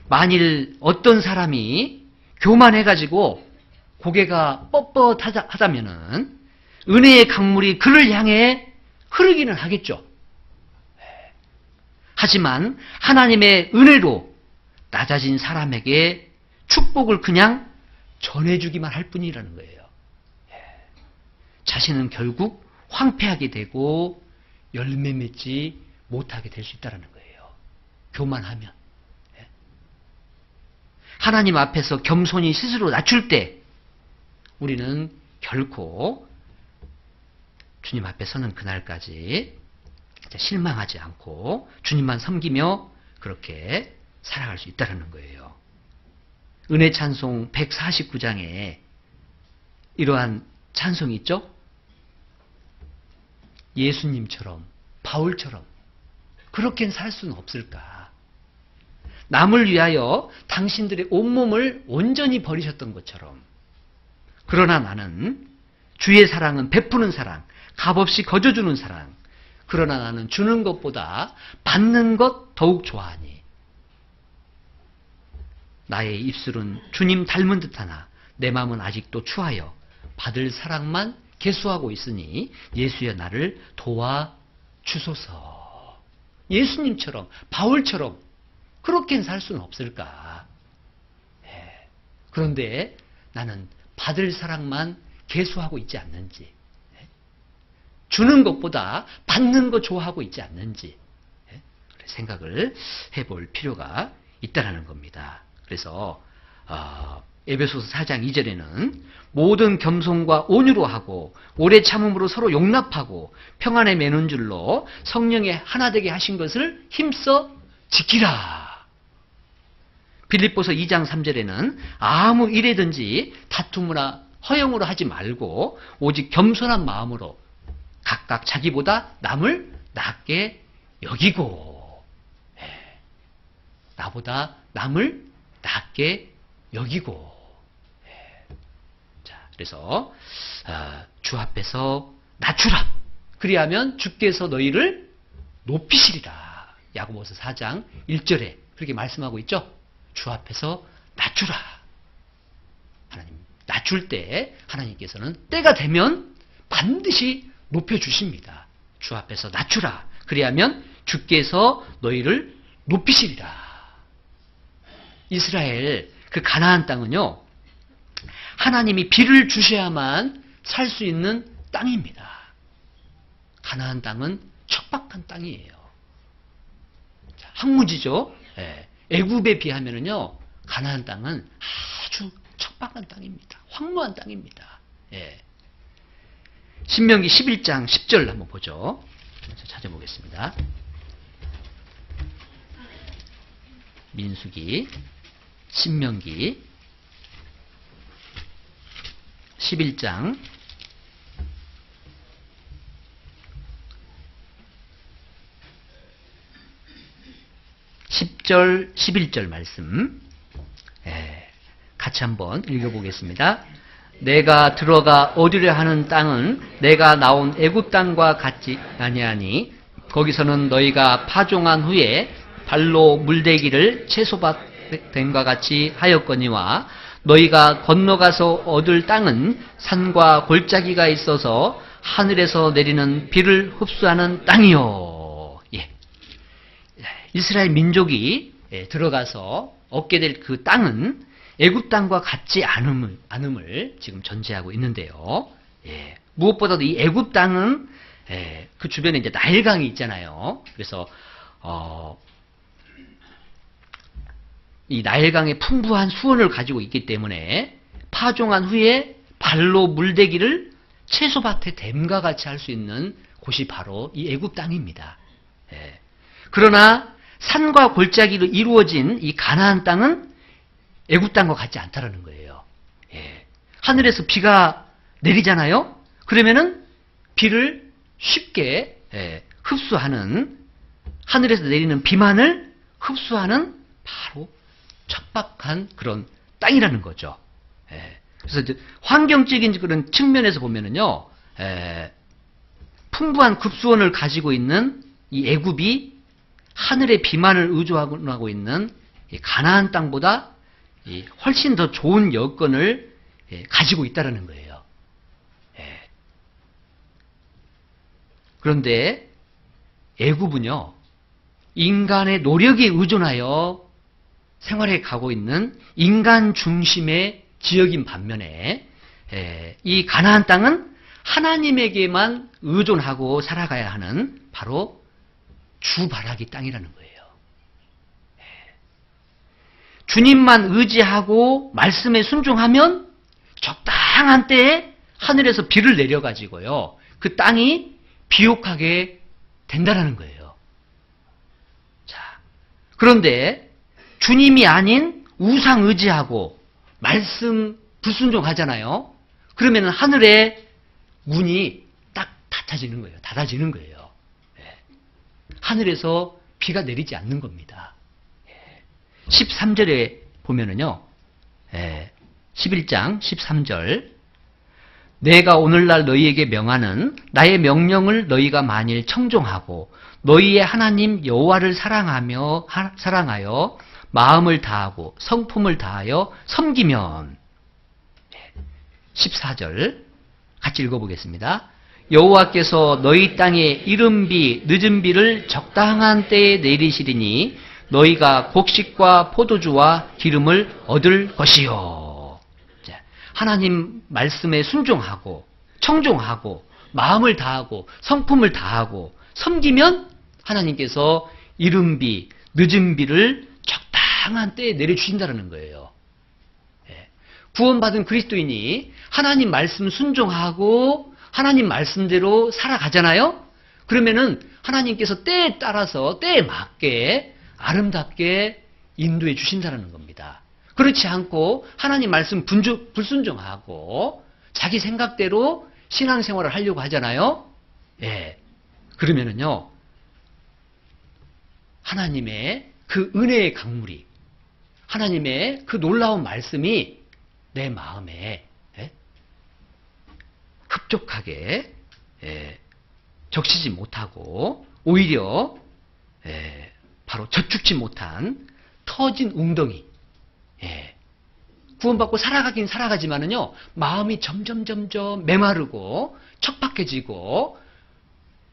만일 어떤 사람이 교만해가지고 고개가 뻣뻣하다면은 은혜의 강물이 그를 향해 흐르기는 하겠죠. 하지만 하나님의 은혜로 낮아진 사람에게 축복을 그냥 전해주기만 할 뿐이라는 거예요. 자신은 결국 황폐하게 되고 열매 맺지 못하게 될 수 있다는 거예요. 교만하면. 하나님 앞에서 겸손히 스스로 낮출 때 우리는 결코 주님 앞에 서는 그날까지 실망하지 않고 주님만 섬기며 그렇게 살아갈 수 있다는 거예요. 은혜 찬송 149장에 이러한 찬송이 있죠? 예수님처럼, 바울처럼 그렇게는 살 수는 없을까? 남을 위하여 당신들의 온몸을 온전히 버리셨던 것처럼. 그러나 나는 주의 사랑은 베푸는 사랑, 값없이 거저주는 사랑. 그러나 나는 주는 것보다 받는 것 더욱 좋아하니. 나의 입술은 주님 닮은 듯하나 내 마음은 아직도 추하여 받을 사랑만 계수하고 있으니 예수여 나를 도와주소서. 예수님처럼, 바울처럼 그렇게는 살 수는 없을까? 그런데 나는 받을 사랑만 계수하고 있지 않는지, 주는 것보다 받는 거 좋아하고 있지 않는지 생각을 해볼 필요가 있다는 겁니다. 그래서 에베소서 4장 2절에는 모든 겸손과 온유로 하고 오래 참음으로 서로 용납하고 평안에 매는 줄로 성령의 하나 되게 하신 것을 힘써 지키라. 빌립보서 2장 3절에는 아무 일에든지 다툼이나 허영으로 하지 말고 오직 겸손한 마음으로 각각 자기보다 남을 낮게 여기고, 나보다 남을 낮게 여기고. 자, 그래서 주 앞에서 낮추라. 그리하면 주께서 너희를 높이시리라. 야고보서 4장 1절에 그렇게 말씀하고 있죠. 주 앞에서 낮추라. 하나님 낮출 때 하나님께서는 때가 되면 반드시 높여주십니다. 주 앞에서 낮추라. 그리하면 주께서 너희를 높이시리라. 이스라엘 그 가나안 땅은요, 하나님이 비를 주셔야만 살 수 있는 땅입니다. 가나안 땅은 척박한 땅이에요. 항무지죠. 애굽에 비하면은요, 가나안 땅은 아주 척박한 땅입니다. 황무한 땅입니다. 신명기 11장 10절 한번 보죠. 찾아보겠습니다. 민수기, 신명기 11장 10절, 11절 말씀 같이 한번 읽어보겠습니다. 내가 들어가 얻으려 하는 땅은 내가 나온 애굽 땅과 같지 아니하니 거기서는 너희가 파종한 후에 발로 물대기를 채소밭된과 같이 하였거니와 너희가 건너가서 얻을 땅은 산과 골짜기가 있어서 하늘에서 내리는 비를 흡수하는 땅이요. 이스라엘 민족이 들어가서 얻게 될 그 땅은 애굽 땅과 같지 않음을 지금 전제하고 있는데요. 예, 무엇보다도 이 애굽 땅은 그 주변에 이제 나일강이 있잖아요. 그래서 이 나일강의 풍부한 수원을 가지고 있기 때문에 파종한 후에 발로 물대기를 채소밭의 댐과 같이 할 수 있는 곳이 바로 이 애굽 땅입니다. 예. 그러나 산과 골짜기로 이루어진 이 가나안 땅은 애굽 땅과 같지 않다라는 거예요. 예. 하늘에서 비가 내리잖아요. 그러면은 비를 쉽게 흡수하는, 하늘에서 내리는 비만을 흡수하는 바로 척박한 그런 땅이라는 거죠. 예. 그래서 이제 환경적인 그런 측면에서 보면은요, 풍부한 급수원을 가지고 있는 이 애굽이 하늘의 비만을 의존하고 있는 이 가나안 땅보다 훨씬 더 좋은 여건을 가지고 있다라는 거예요. 예. 그런데 애굽은요, 인간의 노력에 의존하여 생활해 가고 있는 인간 중심의 지역인 반면에 이 가나안 땅은 하나님에게만 의존하고 살아가야 하는 바로 주바라기 땅이라는 거예요. 주님만 의지하고 말씀에 순종하면 적당한 때에 하늘에서 비를 내려가지고요, 그 땅이 비옥하게 된다라는 거예요. 자, 그런데 주님이 아닌 우상 의지하고 말씀 불순종하잖아요. 그러면 하늘의 문이 딱 닫아지는 거예요. 닫아지는 거예요. 예. 하늘에서 비가 내리지 않는 겁니다. 예. 13절에 보면은요, 11장 13절, 내가 오늘날 너희에게 명하는 나의 명령을 너희가 만일 청종하고 너희의 하나님 여호와를 사랑하여 마음을 다하고 성품을 다하여 섬기면, 14절 같이 읽어보겠습니다. 여호와께서 너희 땅에 이른비 늦은비를 적당한 때에 내리시리니 너희가 곡식과 포도주와 기름을 얻을 것이요. 하나님 말씀에 순종하고 청종하고 마음을 다하고 성품을 다하고 섬기면 하나님께서 이른비 늦은비를 적당한 때에 내려주신다는 거예요. 구원받은 그리스도인이 하나님 말씀 순종하고 하나님 말씀대로 살아가잖아요. 그러면은 하나님께서 때에 따라서 때에 맞게 아름답게 인도해 주신다는 겁니다. 그렇지 않고 하나님 말씀 불순종하고 자기 생각대로 신앙생활을 하려고 하잖아요. 예. 그러면은요, 하나님의 그 은혜의 강물이, 하나님의 그 놀라운 말씀이 내 마음에 흡족하게 적시지 못하고 오히려 바로 젖죽지 못한 터진 웅덩이, 구원받고 살아가긴 살아가지만은요, 마음이 점점 메마르고 척박해지고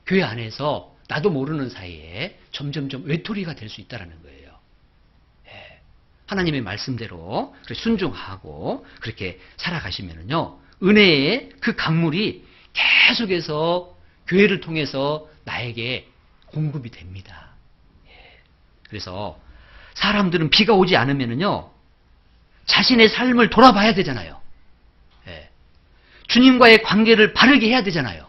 교회 안에서 나도 모르는 사이에 점점 외톨이가 될 수 있다는 거예요. 하나님의 말씀대로 순종하고 그렇게 살아가시면은요, 은혜의 그 강물이 계속해서 교회를 통해서 나에게 공급이 됩니다. 그래서 사람들은 비가 오지 않으면은요, 자신의 삶을 돌아봐야 되잖아요. 주님과의 관계를 바르게 해야 되잖아요.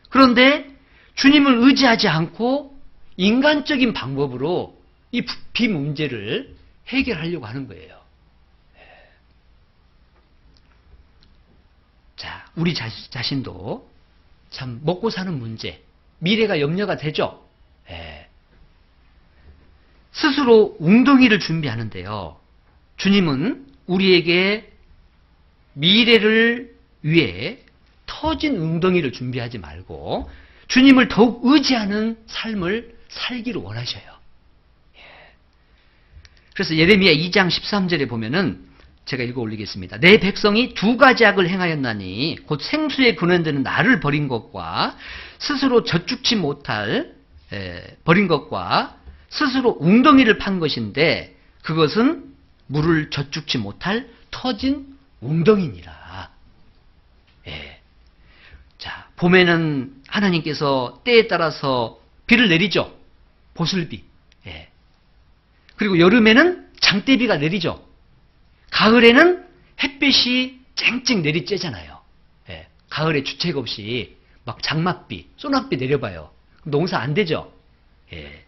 그런데 주님을 의지하지 않고 인간적인 방법으로 이 비 문제를 해결하려고 하는 거예요. 자, 우리 자신도 참 먹고 사는 문제, 미래가 염려가 되죠. 스스로 웅덩이를 준비하는데요, 주님은 우리에게 미래를 위해 터진 웅덩이를 준비하지 말고 주님을 더욱 의지하는 삶을 살기를 원하셔요. 그래서 예레미야 2장 13절에 보면은 제가 읽어 올리겠습니다. 내 백성이 두 가지 악을 행하였나니 곧 생수에 근원되는 나를 버린 것과 스스로 젖죽지 못할 버린 것과 스스로 웅덩이를 판 것인데 그것은 물을 젖죽지 못할 터진 웅덩이니라. 예. 자, 봄에는 하나님께서 때에 따라서 비를 내리죠. 보슬비. 예. 그리고 여름에는 장대비가 내리죠. 가을에는 햇빛이 쨍쨍 내리쬐잖아요. 예. 가을에 주책 없이 막 장맛비, 소낙비 내려봐요. 농사 안 되죠. 예.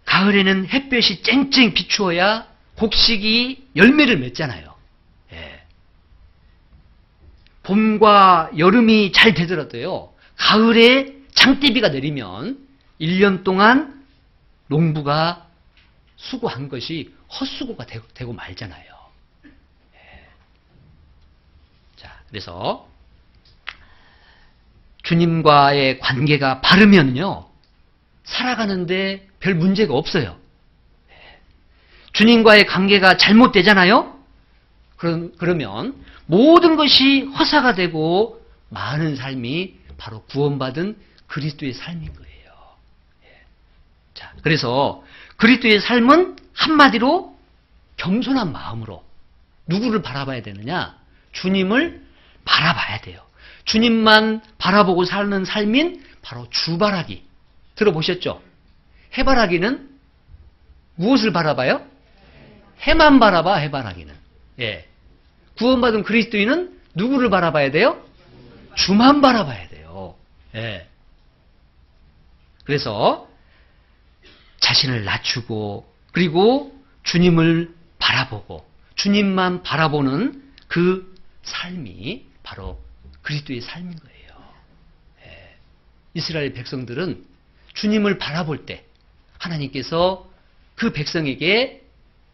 가을에는 햇볕이 쨍쨍 비추어야 곡식이 열매를 맺잖아요. 예. 봄과 여름이 잘 되더라도요, 가을에 장대비가 내리면 1년 동안 농부가 수고한 것이 헛수고가 되고 말잖아요. 예. 자, 그래서 주님과의 관계가 바르면요, 살아가는데 별 문제가 없어요. 주님과의 관계가 잘못되잖아요? 그러면 모든 것이 허사가 되고 많은 삶이 바로 구원받은 그리스도의 삶인 거예요. 자, 그래서 그리스도의 삶은 한마디로 겸손한 마음으로 누구를 바라봐야 되느냐? 주님을 바라봐야 돼요. 주님만 바라보고 사는 삶인 바로 주바라기. 들어보셨죠? 해바라기는 무엇을 바라봐요? 해만 바라봐, 해바라기는. 예. 구원받은 그리스도인은 누구를 바라봐야 돼요? 주만 바라봐야 돼요. 예. 그래서 자신을 낮추고, 그리고 주님을 바라보고, 주님만 바라보는 그 삶이 바로 그리스도의 삶인 거예요. 예. 이스라엘 백성들은 주님을 바라볼 때 하나님께서 그 백성에게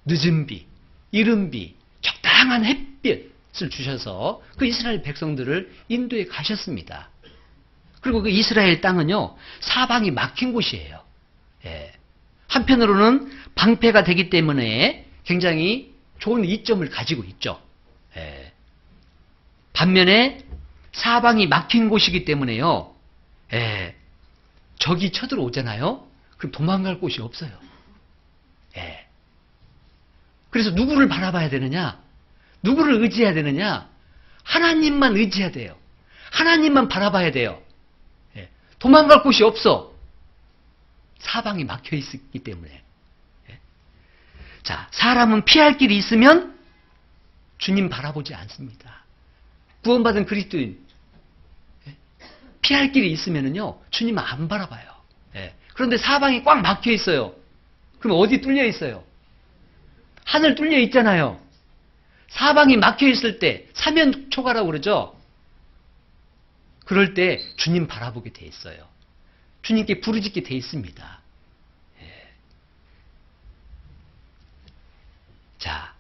늦은 비, 이른 비, 적당한 햇빛을 주셔서 그 이스라엘 백성들을 인도에 가셨습니다. 그리고 그 이스라엘 땅은요, 사방이 막힌 곳이에요. 예. 한편으로는 방패가 되기 때문에 굉장히 좋은 이점을 가지고 있죠. 예. 반면에 사방이 막힌 곳이기 때문에요, 예. 적이 쳐들어오잖아요. 그럼 도망갈 곳이 없어요. 예. 그래서 누구를 바라봐야 되느냐? 누구를 의지해야 되느냐? 하나님만 의지해야 돼요. 하나님만 바라봐야 돼요. 예. 도망갈 곳이 없어. 사방이 막혀 있기 때문에. 예. 자, 사람은 피할 길이 있으면 주님 바라보지 않습니다. 구원받은 그리스도인, 피할 길이 있으면은요, 주님은 안 바라봐요. 예. 그런데 사방이 꽉 막혀 있어요. 그럼 어디 뚫려 있어요? 하늘 뚫려 있잖아요. 사방이 막혀 있을 때, 사면초가라고 그러죠? 그럴 때 주님 바라보게 돼 있어요. 주님께 부르짖게 돼 있습니다. 예. 자,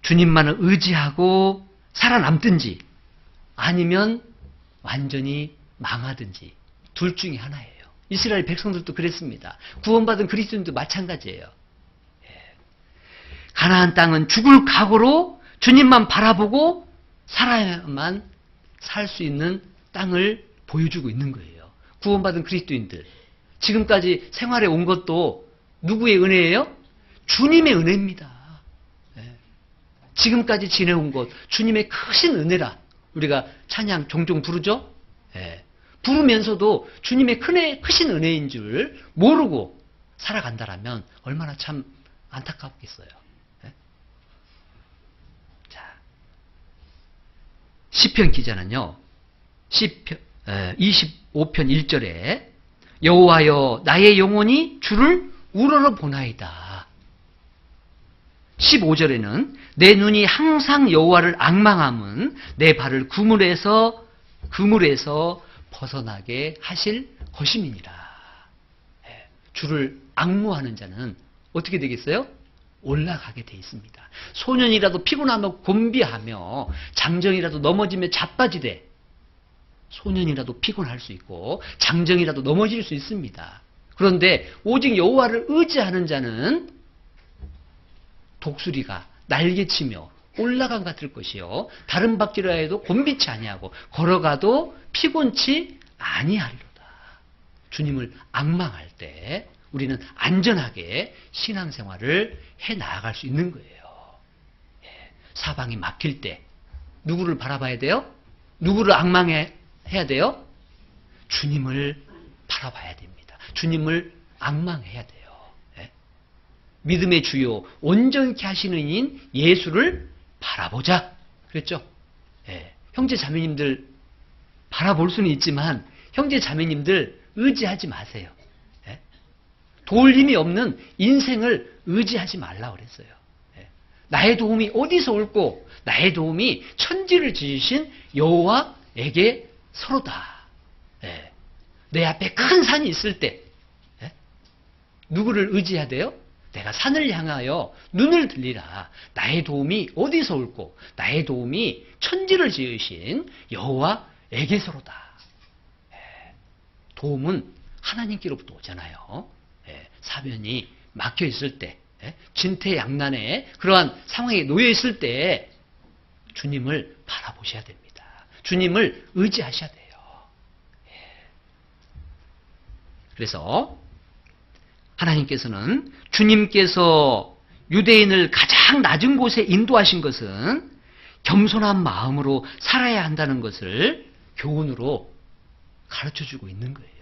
주님만을 의지하고 살아남든지, 아니면 완전히 망하든지 둘 중에 하나예요. 이스라엘 백성들도 그랬습니다. 구원받은 그리스도인도 마찬가지예요. 예. 가나안 땅은 죽을 각오로 주님만 바라보고 살아야만 살 수 있는 땅을 보여주고 있는 거예요. 구원받은 그리스도인들, 지금까지 생활에 온 것도 누구의 은혜예요? 주님의 은혜입니다. 예. 지금까지 지내온 것 주님의 크신 은혜라 우리가 찬양 종종 부르죠? 예. 부르면서도 주님의 크신 은혜인 줄 모르고 살아간다라면 얼마나 참 안타깝겠어요. 예? 자, 시편 기자는요, 시편 25편 1절에 여호와여 나의 영혼이 주를 우러러 보나이다. 15절에는 내 눈이 항상 여호와를 앙망함은 내 발을 그물에서 벗어나게 하실 것임이니라. 주를 앙무하는 자는 어떻게 되겠어요? 올라가게 돼 있습니다. 소년이라도 피곤하며 곤비하며 장정이라도 넘어지며 자빠지되, 소년이라도 피곤할 수 있고 장정이라도 넘어질 수 있습니다. 그런데 오직 여호와를 의지하는 자는 독수리가 날개치며 올라간 같을 것이요 다른 박지라 해도 곤비치 아니하고 걸어가도 피곤치 아니하리로다. 주님을 앙망할 때 우리는 안전하게 신앙생활을 해 나아갈 수 있는 거예요. 사방이 막힐 때 누구를 바라봐야 돼요? 누구를 악망해야 돼요? 주님을 바라봐야 됩니다. 주님을 악망해야 돼요. 믿음의 주요 온전케 하시는 이인 예수를 바라보자 그랬죠. 형제 자매님들 바라볼 수는 있지만 형제 자매님들 의지하지 마세요. 도울 힘이 없는 인생을 의지하지 말라 그랬어요. 나의 도움이 어디서 올고 나의 도움이 천지를 지으신 여호와에게 서로다. 내 앞에 큰 산이 있을 때 누구를 의지해야 돼요? 내가 산을 향하여 눈을 들리라. 나의 도움이 어디서 올고 나의 도움이 천지를 지으신 여호와에게서로다. 도움은 하나님께로부터 오잖아요. 사변이 막혀 있을 때, 진퇴양난의 그러한 상황에 놓여 있을 때 주님을 바라보셔야 됩니다. 주님을 의지하셔야 돼요. 그래서 하나님께서는 주님께서 유대인을 가장 낮은 곳에 인도하신 것은 겸손한 마음으로 살아야 한다는 것을 교훈으로 가르쳐주고 있는 거예요.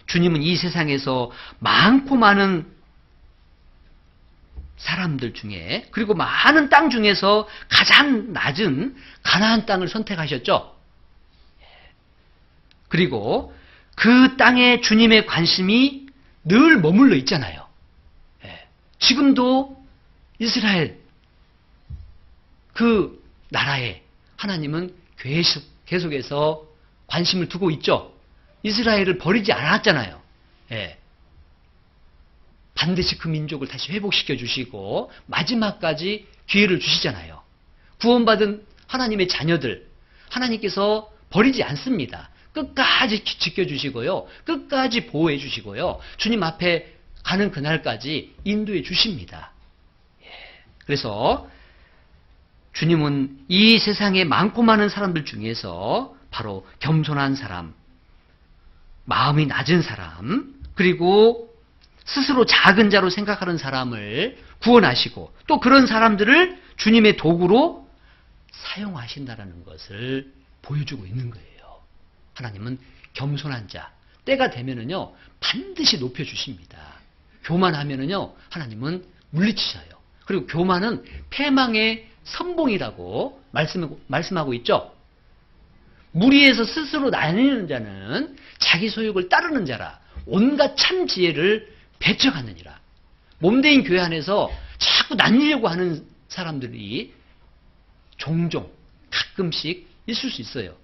주님은 이 세상에서 많고 많은 사람들 중에 그리고 많은 땅 중에서 가장 낮은 가나안 땅을 선택하셨죠. 그리고 그 땅에 주님의 관심이 늘 머물러 있잖아요. 지금도 이스라엘 그 나라에 하나님은 계속해서 관심을 두고 있죠. 이스라엘을 버리지 않았잖아요. 반드시 그 민족을 다시 회복시켜 주시고 마지막까지 기회를 주시잖아요. 구원받은 하나님의 자녀들 하나님께서 버리지 않습니다. 끝까지 지켜주시고요. 끝까지 보호해 주시고요. 주님 앞에 가는 그날까지 인도해 주십니다. 그래서 주님은 이 세상에 많고 많은 사람들 중에서 바로 겸손한 사람, 마음이 낮은 사람, 그리고 스스로 작은 자로 생각하는 사람을 구원하시고 또 그런 사람들을 주님의 도구로 사용하신다는 것을 보여주고 있는 거예요. 하나님은 겸손한 자, 때가 되면은요, 반드시 높여주십니다. 교만하면은요, 하나님은 물리치셔요. 그리고 교만은 패망의 선봉이라고 말씀하고 있죠. 무리에서 스스로 나뉘는 자는 자기 소욕을 따르는 자라 온갖 참 지혜를 배척하느니라. 몸대인 교회 안에서 자꾸 나뉘려고 하는 사람들이 종종 가끔씩 있을 수 있어요.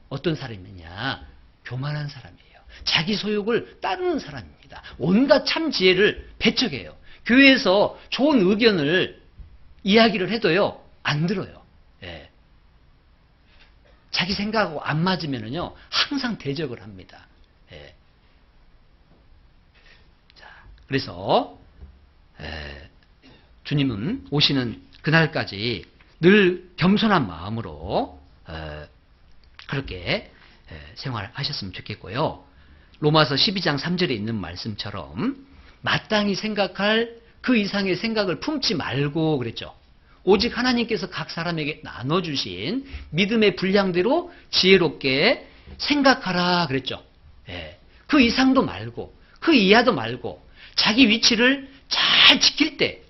어떤 사람이냐? 교만한 사람이에요. 자기 소욕을 따르는 사람입니다. 온갖 참 지혜를 배척해요. 교회에서 좋은 의견을 이야기를 해도요, 안 들어요. 자기 생각하고 안 맞으면은요, 항상 대적을 합니다. 자, 그래서 주님은 오시는 그날까지 늘 겸손한 마음으로 그렇게 생활하셨으면 좋겠고요. 로마서 12장 3절에 있는 말씀처럼 마땅히 생각할 그 이상의 생각을 품지 말고 그랬죠. 오직 하나님께서 각 사람에게 나눠주신 믿음의 분량대로 지혜롭게 생각하라 그랬죠. 그 이상도 말고 그 이하도 말고 자기 위치를 잘 지킬 때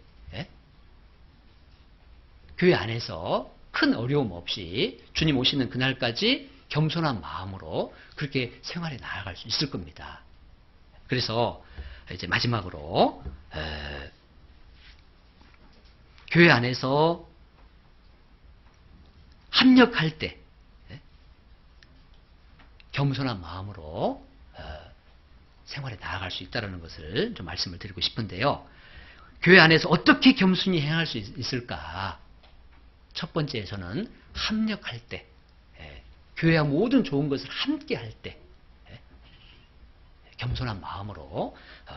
교회 안에서 큰 어려움 없이 주님 오시는 그날까지 겸손한 마음으로 그렇게 생활해 나아갈 수 있을 겁니다. 그래서 이제 마지막으로 교회 안에서 합력할 때 겸손한 마음으로 생활에 나아갈 수 있다는 것을 좀 말씀을 드리고 싶은데요. 교회 안에서 어떻게 겸손히 행할 수 있을까? 첫 번째 저는 합력할 때, 교회와 모든 좋은 것을 함께 할 때 겸손한 마음으로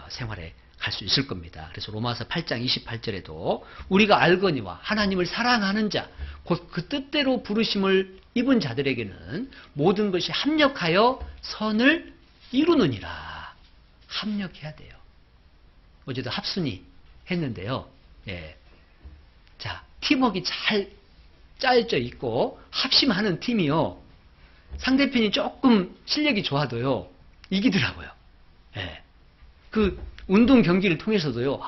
생활에 갈 수 있을 겁니다. 그래서 로마서 8장 28절에도 우리가 알거니와 하나님을 사랑하는 자, 곧 그 뜻대로 부르심을 입은 자들에게는 모든 것이 합력하여 선을 이루느니라. 합력해야 돼요. 어제도 합순위 했는데요. 예. 자, 팀워크가 잘 짜여져 있고 합심하는 팀이요. 상대편이 조금 실력이 좋아도요. 이기더라고요. 예. 그 운동 경기를 통해서도요.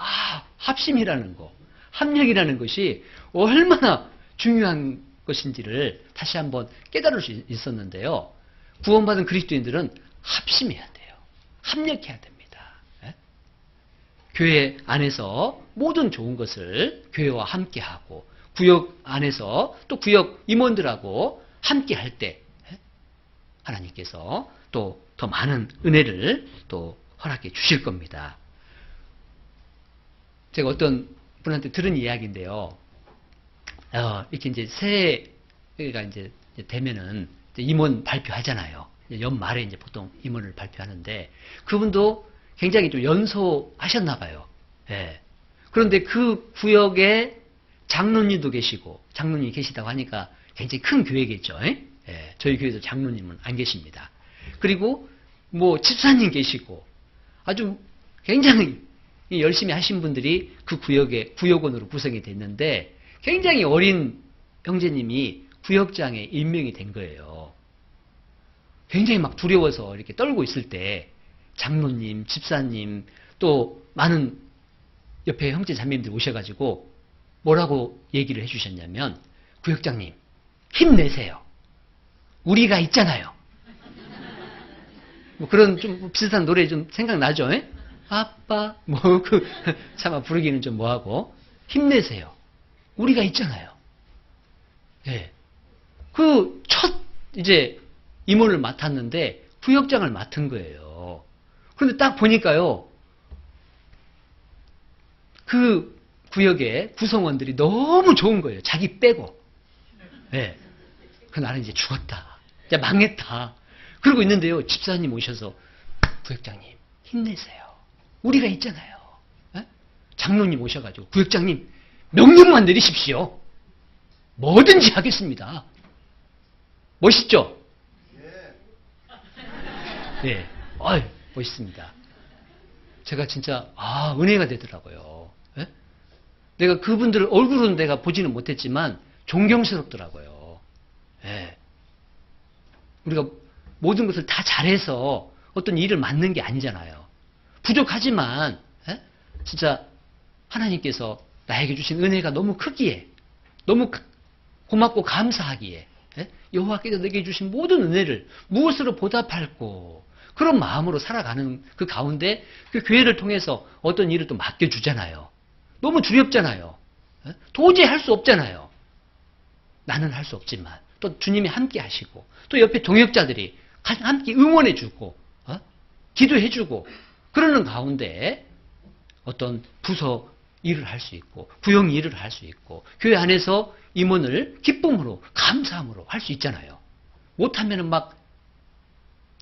합심이라는 거, 합력이라는 것이 얼마나 중요한 것인지를 다시 한번 깨달을 수 있었는데요. 구원받은 그리스도인들은 합심해야 돼요. 합력해야 됩니다. 예? 교회 안에서 모든 좋은 것을 교회와 함께하고 구역 안에서 또 구역 임원들하고 함께할 때 하나님께서 또 더 많은 은혜를 또 허락해 주실 겁니다. 제가 어떤 분한테 들은 이야기인데요. 이렇게 이제 새해가 이제 되면은 임원 발표하잖아요. 연말에 이제 보통 임원을 발표하는데 그분도 굉장히 좀 연소하셨나 봐요. 예. 그런데 그 구역에 장로님도 계시고 장로님이 계시다고 하니까 굉장히 큰 교회겠죠. 예. 저희 교회도 장로님은 안 계십니다. 그리고 뭐 집사님 계시고 아주 굉장히 열심히 하신 분들이 그 구역에 구역원으로 구성이 됐는데 굉장히 어린 형제님이 구역장에 임명이 된 거예요. 굉장히 막 두려워서 이렇게 떨고 있을 때 장로님, 집사님 또 많은 옆에 형제 자매님들이 오셔가지고 뭐라고 얘기를 해주셨냐면 구역장님 힘내세요. 우리가 있잖아요. 뭐 그런 좀 비슷한 노래 좀 생각나죠? 에? 아빠 뭐 그 차마 부르기는 좀 뭐하고 힘내세요. 우리가 있잖아요. 예. 그 첫 이제 임원을 맡았는데 구역장을 맡은 거예요. 그런데 딱 보니까요. 그 구역의 구성원들이 너무 좋은 거예요. 자기 빼고. 예. 그 나는 이제 죽었다. 이제 망했다. 그러고 있는데요. 집사님 오셔서 구역장님 힘내세요. 우리가 있잖아요. 예? 장로님 오셔가지고 구역장님 명령만 내리십시오. 뭐든지 하겠습니다. 멋있죠? 네. 멋있습니다. 제가 진짜 은혜가 되더라고요. 예? 내가 그분들 얼굴은 내가 보지는 못했지만 존경스럽더라고요. 예. 우리가 모든 것을 다 잘해서 어떤 일을 맡는 게 아니잖아요. 부족하지만 진짜 하나님께서 나에게 주신 은혜가 너무 크기에 너무 고맙고 감사하기에 여호와께서 내게 주신 모든 은혜를 무엇으로 보답할꼬 그런 마음으로 살아가는 그 가운데 그 교회를 통해서 어떤 일을 또 맡겨주잖아요. 너무 두렵잖아요. 도저히 할 수 없잖아요. 나는 할 수 없지만 또 주님이 함께 하시고 또 옆에 동역자들이 함께 응원해주고 기도해주고 그러는 가운데 어떤 부서 일을 할 수 있고 구역 일을 할 수 있고 교회 안에서 임원을 기쁨으로 감사함으로 할 수 있잖아요. 못하면은 막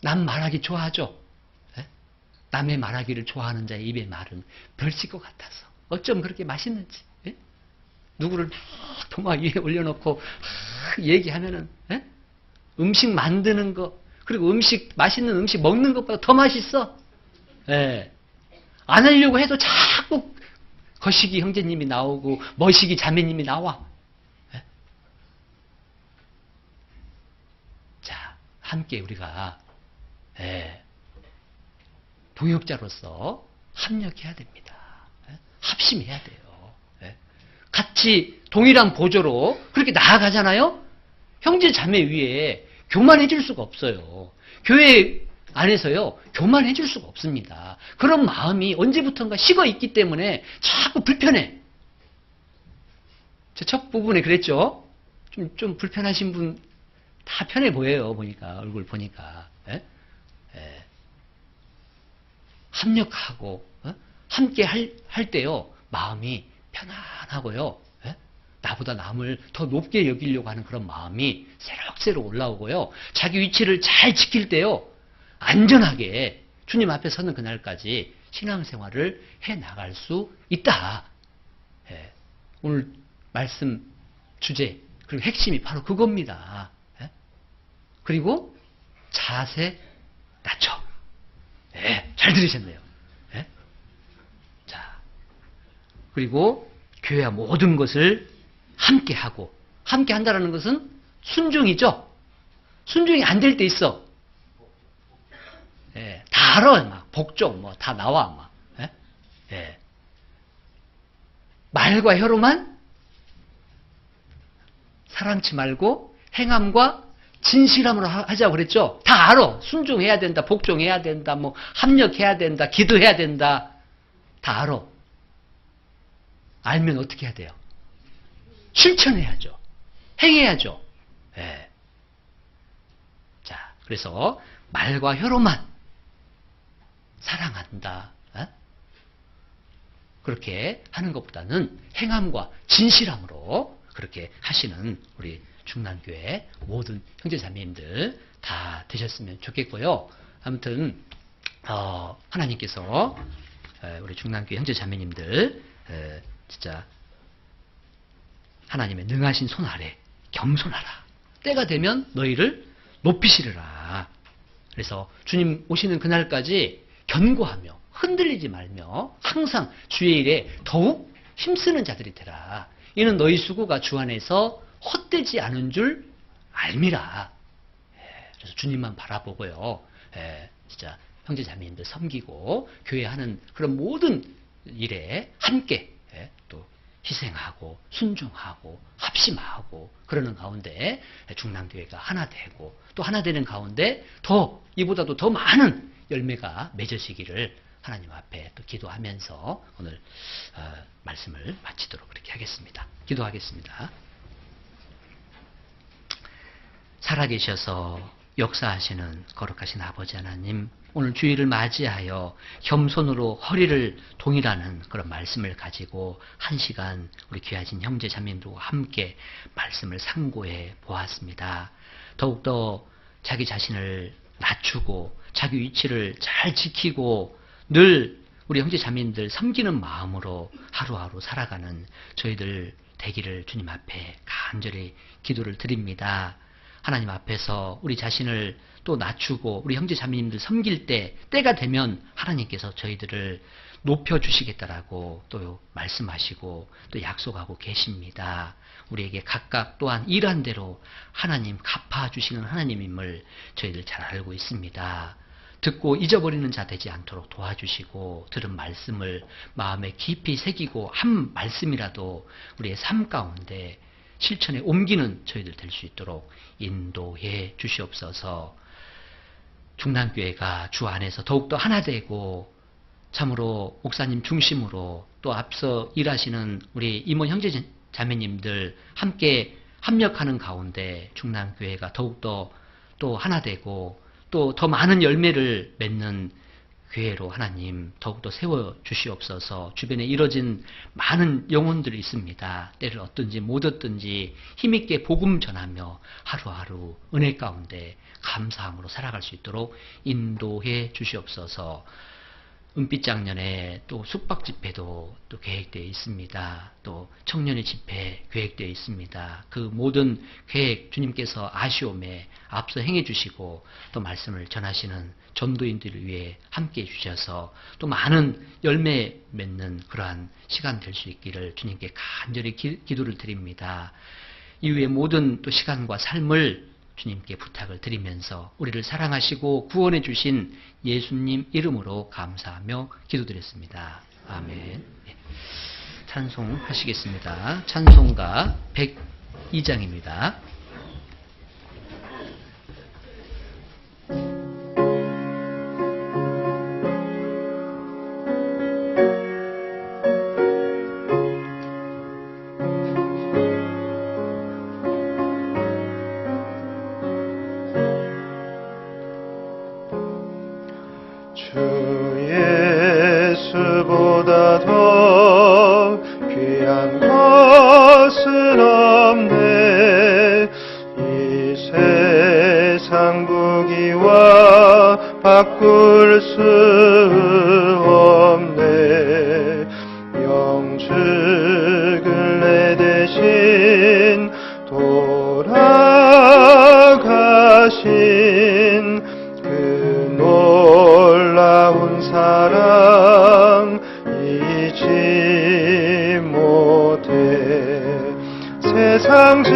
남 말하기 좋아하죠. 남의 말하기를 좋아하는 자의 입의 말은 별칠 것 같아서 어쩜 그렇게 맛있는지. 누구를 막 도마 위에 올려놓고 얘기하면은 음식 만드는 거 그리고 맛있는 음식 먹는 것보다 더 맛있어. 안 하려고 해도 자꾸 거시기 형제님이 나오고 머시기 자매님이 나와. 자, 함께 우리가 동역자로서 합력해야 됩니다. 합심해야 돼요. 같이 동일한 보조로 그렇게 나아가잖아요. 형제 자매 위에 교만해 줄 수가 없어요. 교회 안에서요. 교만해 줄 수가 없습니다. 그런 마음이 언제부턴가 식어 있기 때문에 자꾸 불편해. 제 첫 부분에 그랬죠. 좀 불편하신 분 다 편해 보여요. 보니까 얼굴 보니까. 합력하고 함께 할 때요. 마음이 편안하고요. 나보다 남을 더 높게 여기려고 하는 그런 마음이 새록새록 올라오고요. 자기 위치를 잘 지킬 때요. 안전하게 주님 앞에 서는 그날까지 신앙생활을 해나갈 수 있다. 오늘 말씀 주제 그리고 핵심이 바로 그겁니다. 그리고 자세 낮춰. 잘 들으셨네요. 그리고 교회와 모든 것을 함께하고, 함께 한다는 것은 순종이죠. 순종이 안 될 때 있어. 예, 다 알아. 막 복종 뭐 다 나와. 막. 예? 예. 말과 혀로만 사랑치 말고 행함과 진실함으로 하자고 그랬죠. 다 알아. 순종해야 된다. 복종해야 된다. 뭐 합력해야 된다. 기도해야 된다. 다 알아. 알면 어떻게 해야 돼요? 실천해야죠. 행해야죠. 예. 자, 그래서 말과 혀로만 사랑한다. 어? 그렇게 하는 것보다는 행함과 진실함으로 그렇게 하시는 우리 중남교회 모든 형제자매님들 다 되셨으면 좋겠고요. 아무튼 하나님께서 우리 중남교회 형제자매님들 진짜 하나님의 능하신 손 아래 겸손하라. 때가 되면 너희를 높이시리라. 그래서 주님 오시는 그날까지 견고하며 흔들리지 말며 항상 주의 일에 더욱 힘쓰는 자들이 되라. 이는 너희 수고가 주 안에서 헛되지 않은 줄 알미라. 그래서 주님만 바라보고요. 진짜 형제자매님들 섬기고 교회 하는 그런 모든 일에 함께 또 희생하고 순종하고 합심하고 그러는 가운데 중남교회가 하나 되고 또 하나 되는 가운데 더 이보다도 더 많은 열매가 맺어지기를 하나님 앞에 또 기도하면서 오늘 말씀을 마치도록 그렇게 하겠습니다. 기도하겠습니다. 살아계셔서 역사하시는 거룩하신 아버지 하나님, 오늘 주일을 맞이하여 겸손으로 허리를 동일하는 그런 말씀을 가지고 한 시간 우리 귀하신 형제 자매님들과 함께 말씀을 상고해 보았습니다. 더욱더 자기 자신을 낮추고 자기 위치를 잘 지키고 늘 우리 형제 자매님들 섬기는 마음으로 하루하루 살아가는 저희들 되기를 주님 앞에 간절히 기도를 드립니다. 하나님 앞에서 우리 자신을 또 낮추고 우리 형제 자매님들 섬길 때가 되면 하나님께서 저희들을 높여주시겠다라고 또 말씀하시고 또 약속하고 계십니다. 우리에게 각각 또한 일한 대로 하나님 갚아주시는 하나님임을 저희들 잘 알고 있습니다. 듣고 잊어버리는 자 되지 않도록 도와주시고 들은 말씀을 마음에 깊이 새기고 한 말씀이라도 우리의 삶 가운데 실천에 옮기는 저희들 될 수 있도록 인도해 주시옵소서. 중남교회가 주 안에서 더욱더 하나 되고 참으로 목사님 중심으로 또 앞서 일하시는 우리 임원 형제 자매님들 함께 합력하는 가운데 중남교회가 더욱더 또 하나 되고 또 더 많은 열매를 맺는 교회로 하나님 더욱더 세워 주시옵소서. 주변에 이뤄진 많은 영혼들이 있습니다. 때를 얻든지 못 얻든지 힘있게 복음 전하며 하루하루 은혜 가운데 감사함으로 살아갈 수 있도록 인도해 주시옵소서. 은빛장년에 또 숙박 집회도 또 계획되어 있습니다. 또 청년의 집회 계획되어 있습니다. 그 모든 계획 주님께서 아시오매 앞서 행해 주시고 또 말씀을 전하시는 전도인들을 위해 함께 해 주셔서 또 많은 열매 맺는 그러한 시간 될 수 있기를 주님께 간절히 기도를 드립니다. 이후의 모든 또 시간과 삶을 주님께 부탁을 드리면서 우리를 사랑하시고 구원해 주신 예수님 이름으로 감사하며 기도드렸습니다. 아멘. 찬송하시겠습니다. 찬송가 102장입니다. 바꿀 수 없네. 영축을 내 대신 돌아가신 그 놀라운 사랑 잊지 세상 즐거움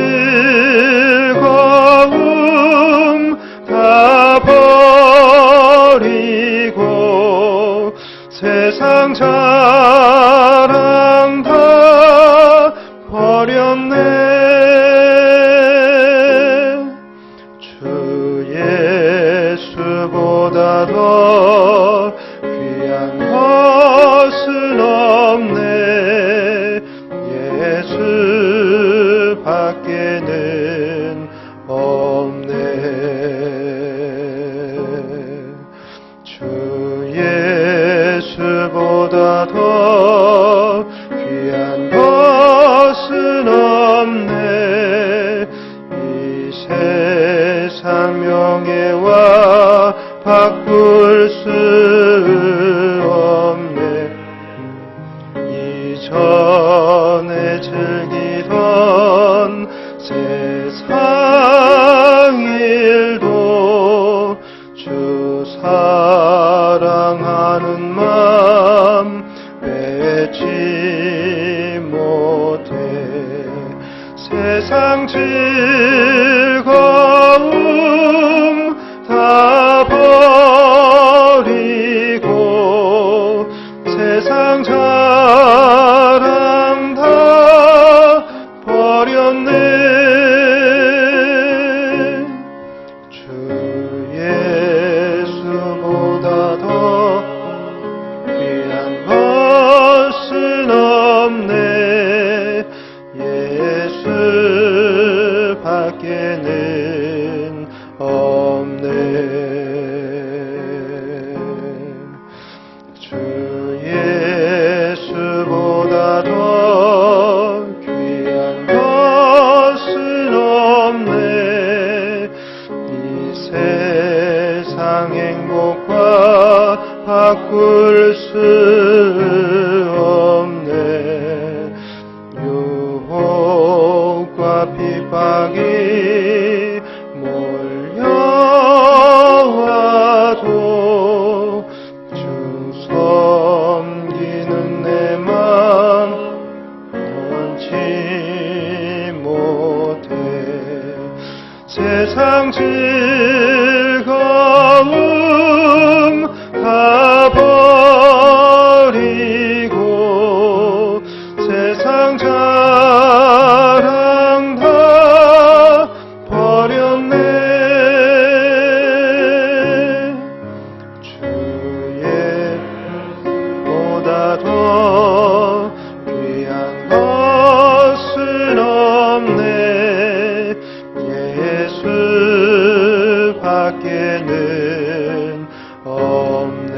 다 버리고 세상 자랑 다 버렸네. 주 예수보다 더 귀한 것은 없네. 예수 밖에는 없네. 주 예수보다 더 귀한 것은 없네. 이 세상 명예와 바꿀 수 없네. 이전에 즐기던 세상 일도 주 사랑하는 마음 빼지 못해. 세상 즐거움 다 버리고 세상 자랑 다 버렸네. 주 예수보다 더 귀한 것은 없네. 예수 밖에는 없네. 주 예수보다 더 귀한 것은 없네. 이 세상 행복과 바꿀 수 없네. 유혹과 핍박이 몰려와도 주 섬기는 내 맘 변치 못해. 세상 즐거움 다 버리고 세상 자랑 다 버렸네. 주 예수보다 더 귀한 것은 없네. 예수 밖에는 없네.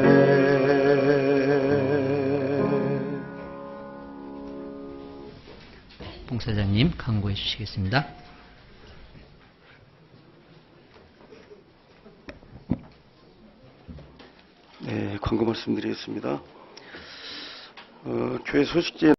봉사자님 강구해 주시겠습니다. 네, 광고 말씀드리겠습니다. 교회 소식제